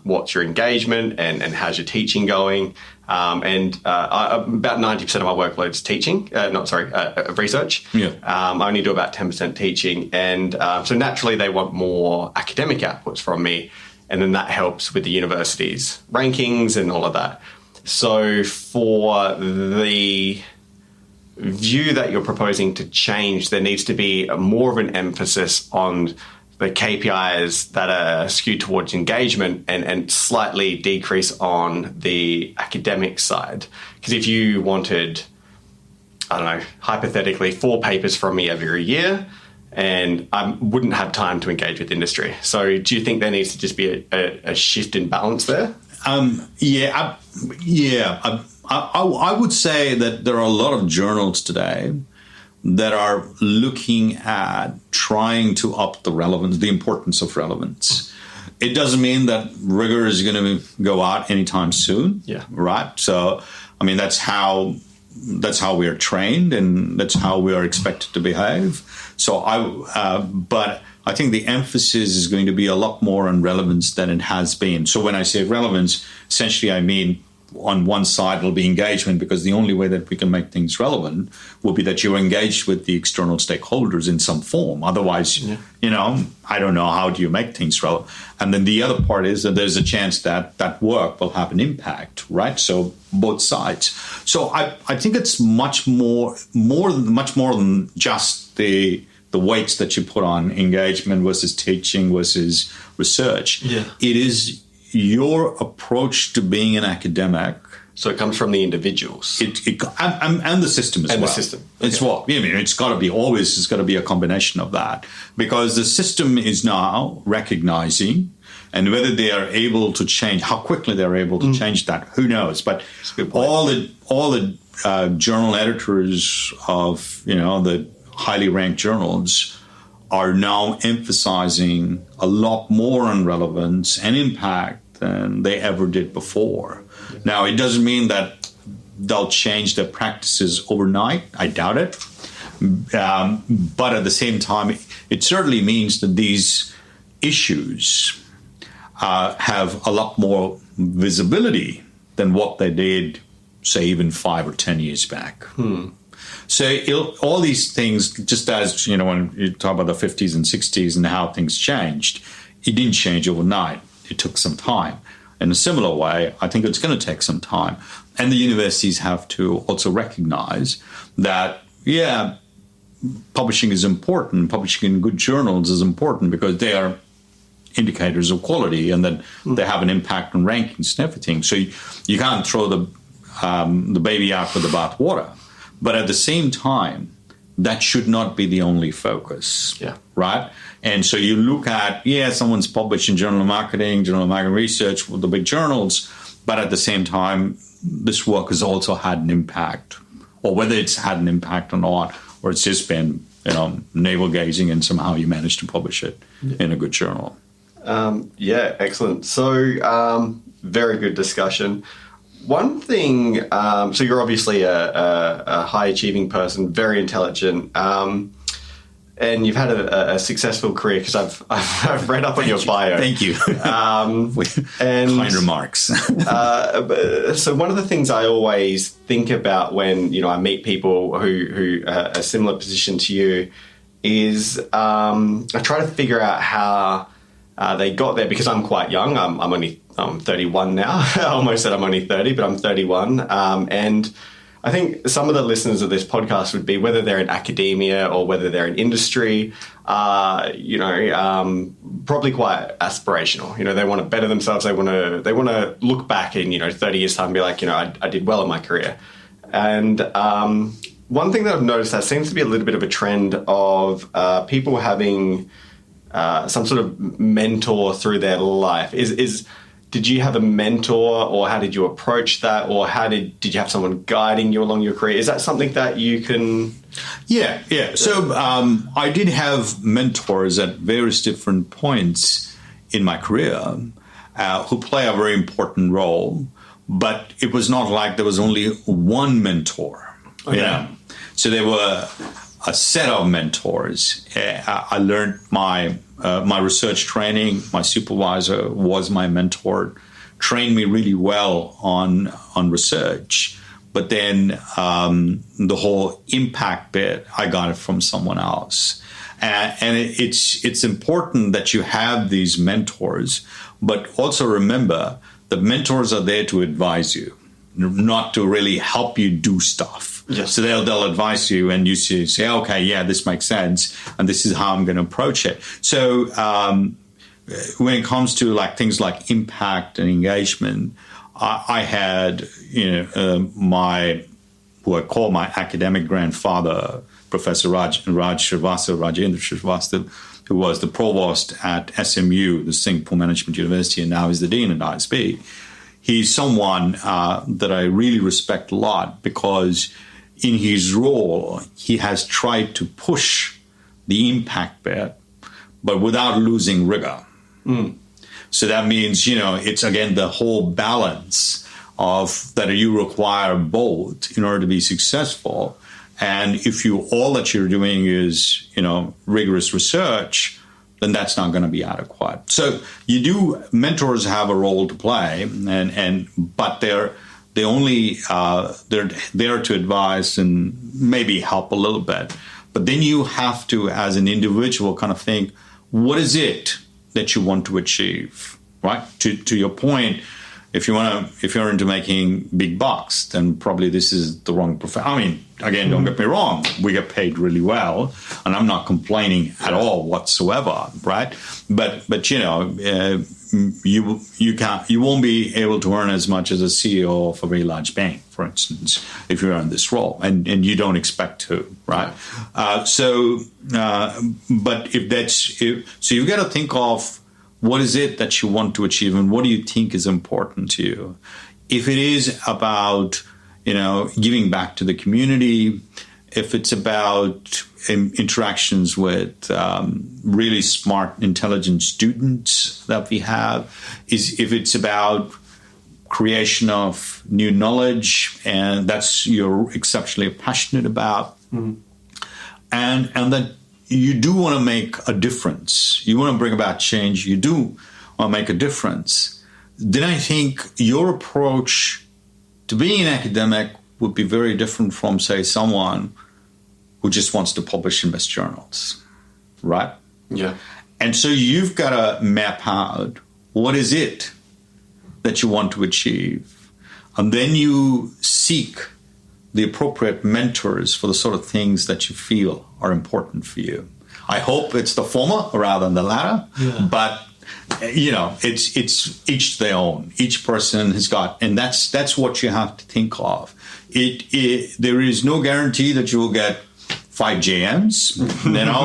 what's your engagement and how's your teaching going? About 90% of my workload is teaching, research. Yeah. I only do about 10% teaching. And so naturally they want more academic outputs from me. And then that helps with the university's rankings and all of that. So for the view that you're proposing to change, there needs to be more of an emphasis on the KPIs that are skewed towards engagement and slightly decrease on the academic side. Because if you wanted, hypothetically 4 papers from me every year, and I wouldn't have time to engage with industry. So do you think there needs to just be a shift in balance there? I would say that there are a lot of journals today that are looking at trying to up the relevance, the importance of relevance. It doesn't mean that rigor is going to go out anytime soon, right? So, that's how we are trained, and that's how we are expected to behave. So, but I think the emphasis is going to be a lot more on relevance than it has been. So when I say relevance, essentially I mean on one side it'll be engagement, because the only way that we can make things relevant will be that you're engaged with the external stakeholders in some form. Otherwise, I don't know, how do you make things relevant? And then the other part is that there's a chance that that work will have an impact, right? So both sides. So I think it's much more than just the weights that you put on engagement versus teaching versus research. Yeah. It is your approach to being an academic. So it comes from the individuals. And the system as well. And the system. Okay. It's got to be a combination of that. Because the system is now recognizing, and whether they are able to change, how quickly they're able to change that, who knows? But all the journal editors of, the highly ranked journals are now emphasizing a lot more on relevance and impact than they ever did before. Yeah. Now, it doesn't mean that they'll change their practices overnight. I doubt it. But at the same time, it certainly means that these issues have a lot more visibility than what they did, say, even 5 or 10 years back. So all these things, just as, when you talk about the 50s and 60s and how things changed, it didn't change overnight. It took some time. In a similar way, I think it's going to take some time. And the universities have to also recognize that, publishing is important. Publishing in good journals is important because they are indicators of quality, and that they have an impact on rankings and everything. So you can't throw the baby out with the bathwater. But at the same time, that should not be the only focus, right? And so you look at, someone's published in Journal of Marketing Research with the big journals, but at the same time, this work has also had an impact, or whether it's had an impact or not, or it's just been, navel-gazing, and somehow you managed to publish it in a good journal. Excellent. So, very good discussion. one thing, so you're obviously a high-achieving person, very intelligent, and you've had a successful career because I've read up on your bio. Thank you. And kind remarks. So one of the things I always think about when I meet people who are a similar position to you is I try to figure out how they got there, because I'm quite young. I'm 31 now. I almost said I'm only 30, but I'm 31. And I think some of the listeners of this podcast would be, whether they're in academia or whether they're in industry, probably quite aspirational. They want to better themselves. They want to look back in 30 years' time and be like, I did well in my career. And one thing that I've noticed, that seems to be a little bit of a trend of people having some sort of mentor through their life. Did you have a mentor, or how did you approach that, or did you have someone guiding you along your career? Is that something that you can? Yeah. So I did have mentors at various different points in my career who play a very important role, but it was not like there was only one mentor. Okay. So there were a set of mentors. I learned my research training. My supervisor was my mentor, trained me really well on research. But then the whole impact bit, I got it from someone else. And it's important that you have these mentors, but also remember the mentors are there to advise you, not to really help you do stuff. Yes. So they'll advise you, and you say, okay, yeah, this makes sense, and this is how I'm going to approach it. So when it comes to things like impact and engagement, I had who I call my academic grandfather, Professor Rajendra Srivastava, who was the provost at SMU, the Singapore Management University, and now is the dean at ISB. He's someone that I really respect a lot, because in his role, he has tried to push the impact bit, but without losing rigor. So that means, it's again the whole balance of that you require both in order to be successful. And if all that you're doing is, rigorous research, then that's not going to be adequate. So mentors have a role to play, but they're there to advise and maybe help a little bit. But then you have to, as an individual, kind of think, what is it that you want to achieve, right? To your point, if you're into making big bucks, then probably this is the wrong profession. I mean, again, don't get me wrong, we get paid really well, and I'm not complaining at all whatsoever, right? But you won't be able to earn as much as a CEO of a very large bank, for instance, if you're in this role, and you don't expect to, right? So you've got to think of, what is it that you want to achieve, and what do you think is important to you? If it is about, giving back to the community, if it's about interactions with really smart, intelligent students that we have, if it's about creation of new knowledge, and that's you're exceptionally passionate about, and that you do want to make a difference. You want to bring about change. You do want to make a difference. Then I think your approach to being an academic would be very different from, say, someone who just wants to publish in best journals, right? Yeah. And so you've got to map out what is it that you want to achieve. And then you seek the appropriate mentors for the sort of things that you feel are important for you. I hope it's the former rather than the latter, but it's each their own. Each person has got, and that's what you have to think of. There is no guarantee that you will get 5 JMs,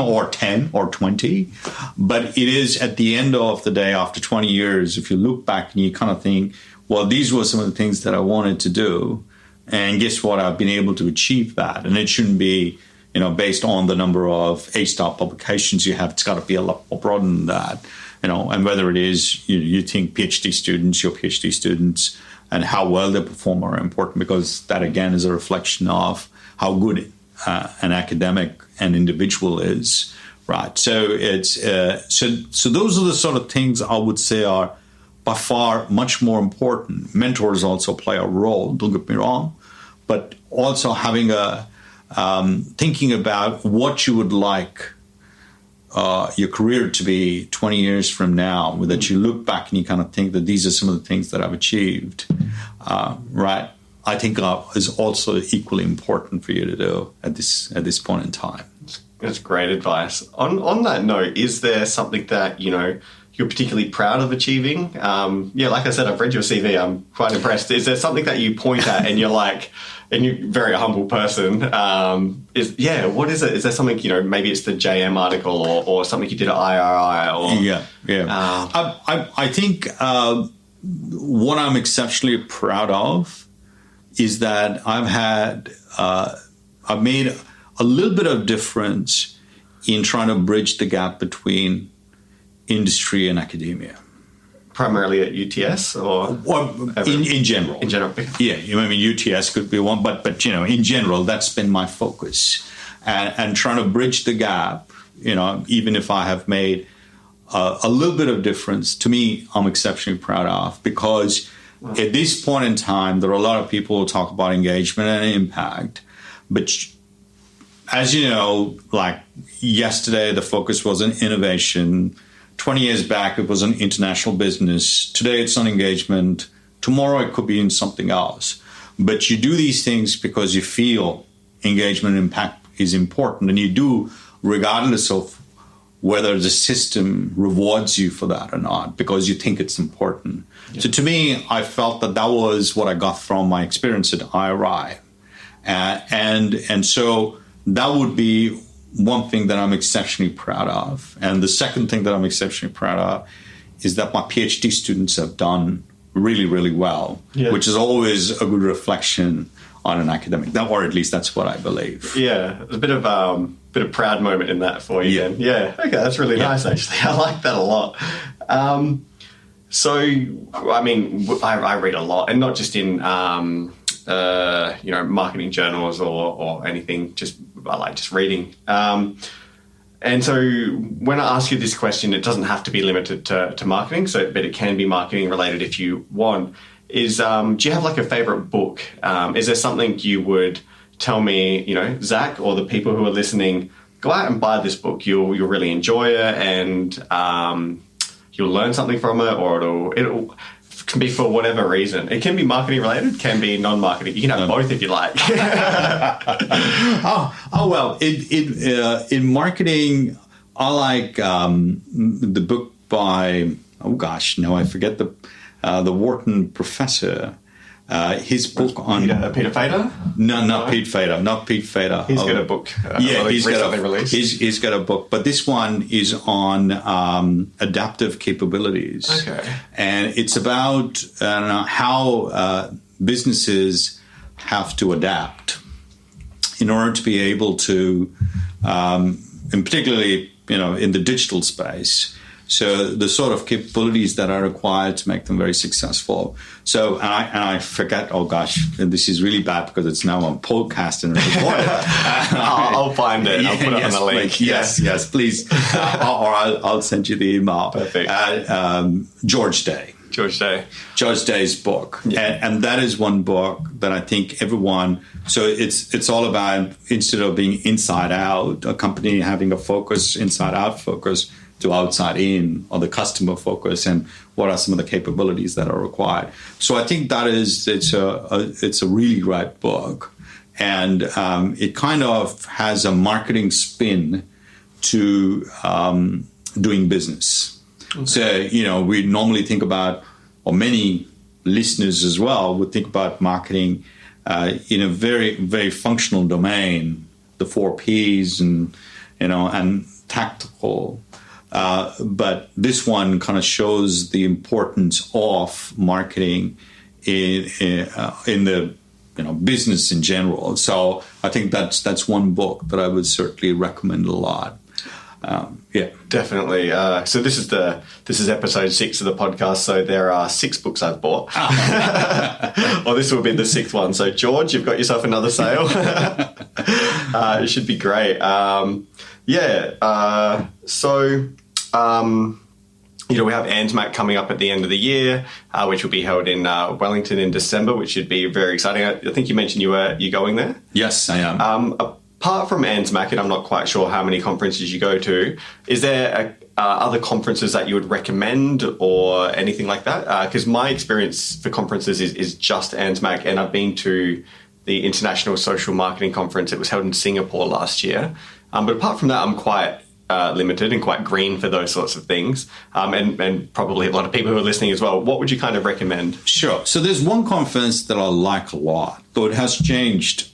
or 10 or 20, but it is at the end of the day, after 20 years, if you look back and you kind of think, well, these were some of the things that I wanted to do. And guess what? I've been able to achieve that. And it shouldn't be, based on the number of A-star publications you have. It's got to be a lot more broader than that. and whether it is you think your PhD students, and how well they perform are important, because that again is a reflection of how good an academic an individual is, right? So it's so those are the sort of things I would say are by far much more important. Mentors also play a role, don't get me wrong, but also having thinking about what you would like your career to be 20 years from now, that you look back and you kind of think that these are some of the things that I've achieved, right? I think is also equally important for you to do at this point in time. That's great advice. On that note, is there something that, you're particularly proud of achieving? Like I said, I've read your CV. I'm quite impressed. Is there something that you point at and you're like, and you're a very humble person, what is it? Is there something, maybe it's the JM article or something you did at IRI? I think what I'm exceptionally proud of is that I've made a little bit of difference in trying to bridge the gap between industry and academia. Primarily at UTS or in general? In general. Yeah, UTS could be one, but in general, that's been my focus. And trying to bridge the gap, even if I have made a little bit of difference, to me, I'm exceptionally proud of, because at this point in time, there are a lot of people who talk about engagement and impact, but as you know, like yesterday, the focus was on innovation. 20 years back, it was on international business. Today, it's on engagement. Tomorrow, it could be in something else. But you do these things because you feel engagement and impact is important. And you do regardless of whether the system rewards you for that or not, because you think it's important. Yeah. So to me, I felt that was what I got from my experience at IRI. And so that would be one thing that I'm exceptionally proud of. And the second thing that I'm exceptionally proud of is that my PhD students have done really, really well, which is always a good reflection on an academic, or at least that's what I believe. Yeah, a bit of proud moment in that for you. Yeah, okay, that's really nice, actually. I like that a lot. So, I mean, I read a lot, and not just in marketing journals or anything. I like just reading. And so when I ask you this question, it doesn't have to be limited to marketing, but it can be marketing related if you want. Do you have like a favorite book? Is there something you would tell me, Zac, or the people who are listening, go out and buy this book. You'll really enjoy it, and you'll learn something from it, or it'll can be for whatever reason. It can be marketing related, can be non-marketing. You can have both if you like. Well, in marketing, I like the book by I forget the Wharton professor. His book on Peter Fader? No, not Pete Fader. He's got a book. He's got a book, but this one is on adaptive capabilities. Okay, and it's about how businesses have to adapt in order to be able to, and particularly in the digital space. So the sort of capabilities that are required to make them very successful. So, and I forget, and this is really bad because it's now on podcast and recorded. I'll find it. I'll put it on the link. Yes, please. or I'll send you the email. Perfect. George Day's book. Yeah. And that is one book that I think everyone, so it's all about, instead of being inside out, a company having a focus, inside out focus, to outside in, or the customer focus, and what are some of the capabilities that are required. So I think it's a really great book, and it kind of has a marketing spin to doing business. Okay. So we normally think about, or many listeners as well would think about marketing in a very, very functional domain, the 4 Ps and tactical. But this one kind of shows the importance of marketing in the business in general. So I think that's one book that I would certainly recommend a lot. Yeah. Definitely. So this is episode 6 of the podcast. So there are 6 books I've bought. Or this will be the 6th one. So George, you've got yourself another sale. It should be great. We have ANZMAC coming up at the end of the year, which will be held in Wellington in December, which should be very exciting. I think you mentioned you're going there. Yes, I am. Apart from ANZMAC, and I'm not quite sure how many conferences you go to, is there other conferences that you would recommend or anything like that? Because my experience for conferences is just ANZMAC, and I've been to the International Social Marketing Conference. It was held in Singapore last year. But apart from that, I'm quite limited and quite green for those sorts of things, and probably a lot of people who are listening as well. What would you kind of recommend? Sure. So there's one conference that I like a lot, though it has changed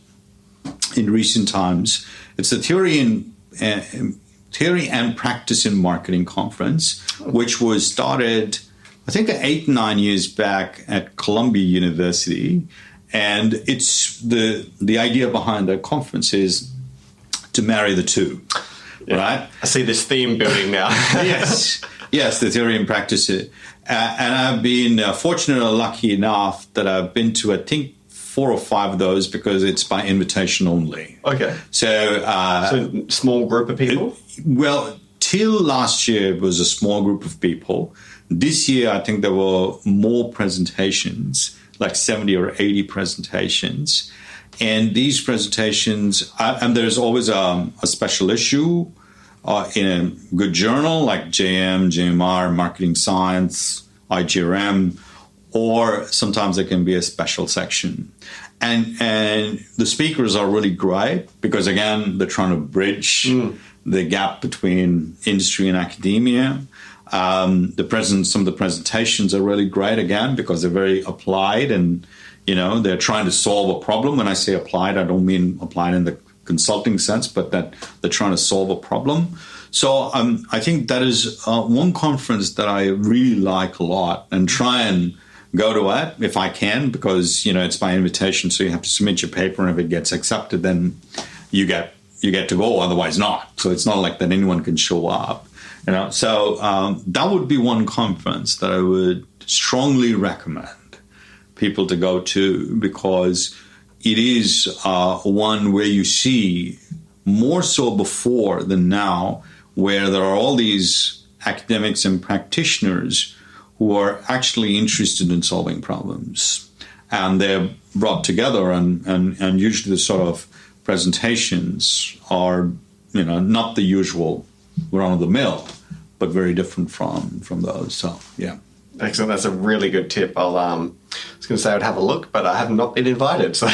in recent times. It's the Theory and Practice in Marketing Conference, which was started, I think, 8-9 years back at Columbia University. And it's the idea behind that conference is to marry the two. Yeah. Right? I see this theme building now. Yes, the theory and practice. And I've been fortunate or lucky enough that I've been to, I think, 4 or 5 of those because it's by invitation only. Okay. So small group of people? Well, till last year, it was a small group of people. This year, I think there were more presentations, like 70 or 80 presentations. And these presentations, and there's always a special issue in a good journal like JM, JMR, Marketing Science, IGRM, or sometimes there can be a special section. And the speakers are really great because, again, they're trying to bridge the gap between industry and academia. Some of the presentations are really great, again, because they're very applied and they're trying to solve a problem. When I say applied, I don't mean applied in the consulting sense, but that they're trying to solve a problem. So I think that is one conference that I really like a lot and try and go to it if I can, because, it's by invitation. So you have to submit your paper, and if it gets accepted, then you get to go, otherwise not. So it's not like that anyone can show up. So that would be one conference that I would strongly recommend people to go to, because it is one where you see more so before than now, where there are all these academics and practitioners who are actually interested in solving problems, and they're brought together, and usually the sort of presentations are not the usual run-of-the-mill, but very different from those. So yeah. Excellent. That's a really good tip. I was going to say I'd have a look, but I have not been invited. So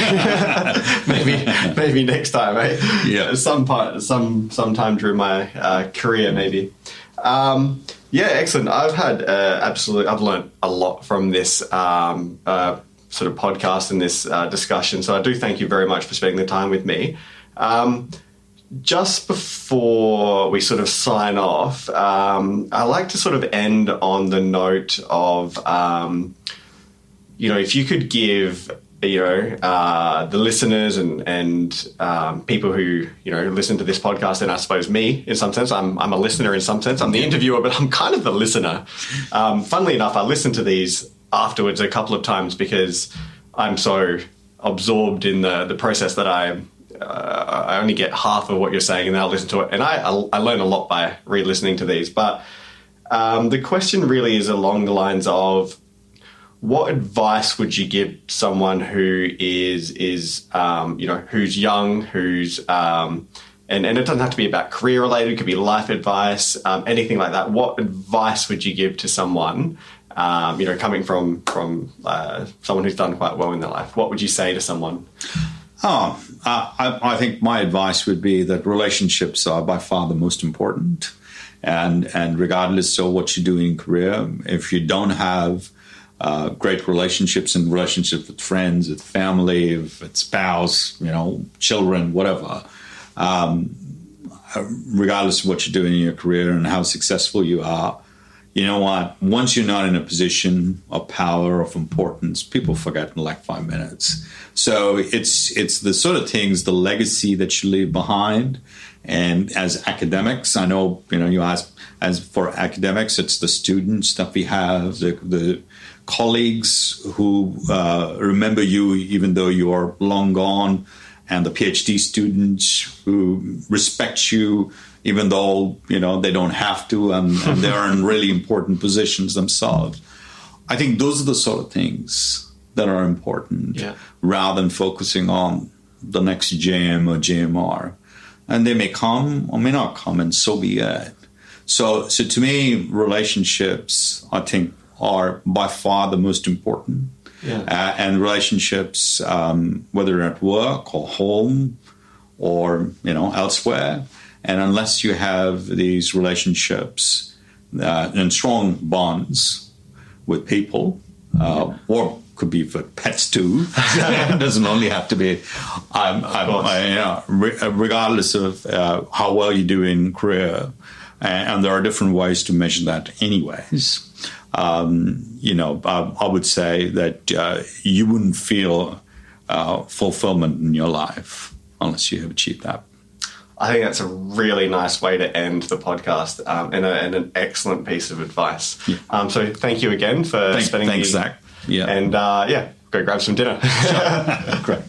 maybe next time. Eh? Yeah. Sometime during my career, maybe. Excellent. I've had I've learned a lot from this sort of podcast and this discussion. So I do thank you very much for spending the time with me. Just before we sort of sign off, I like to sort of end on the note of, if you could give, the listeners and people who, listen to this podcast, and I suppose me, in some sense, I'm a listener in some sense. I'm the interviewer, but I'm kind of the listener. Funnily enough, I listen to these afterwards a couple of times because I'm so absorbed in the process that I only get half of what you're saying, and then I'll listen to it. And I learn a lot by re-listening to these. But the question really is along the lines of, what advice would you give someone who is who's young, who's and it doesn't have to be about career related, it could be life advice, anything like that. What advice would you give to someone, coming from someone who's done quite well in their life? What would you say to someone? I think my advice would be that relationships are by far the most important. And regardless of what you do in career, if you don't have great relationships and relationships with friends, with family, with spouse, children, whatever, regardless of what you're doing in your career and how successful you are, you know what? Once you're not in a position of power, of importance, people forget in like 5 minutes. So it's the sort of things, the legacy that you leave behind, And as academics, I know, you ask, as for academics, it's the students that we have, the colleagues who remember you even though you are long gone, and the PhD students who respect you even though, they don't have to, and they are in really important positions themselves. I think those are the sort of things that are important, rather than focusing on the next JM or JMR. And they may come or may not come, and so be it. So to me, relationships, I think, are by far the most important. And relationships, whether at work or home or, elsewhere. And unless you have these relationships and strong bonds with people, or could be for pets too. It doesn't only have to be, regardless of how well you do in career. And there are different ways to measure that anyways. I would say that you wouldn't feel fulfillment in your life unless you have achieved that. I think that's a really nice way to end the podcast, and an excellent piece of advice. So thank you again for spending Thanks, Zach. Yeah. And go grab some dinner. Great.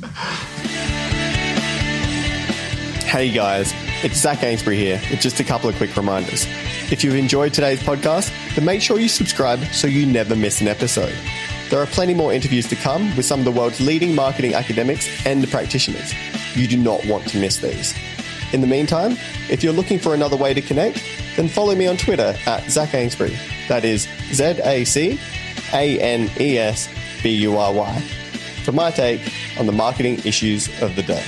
Hey guys, it's Zac Anesbury here with just a couple of quick reminders. If you've enjoyed today's podcast, then make sure you subscribe so you never miss an episode. There are plenty more interviews to come with some of the world's leading marketing academics and practitioners. You do not want to miss these. In the meantime, if you're looking for another way to connect, then follow me on Twitter at Zac Anesbury. That is ZACANESBURY for my take on the marketing issues of the day.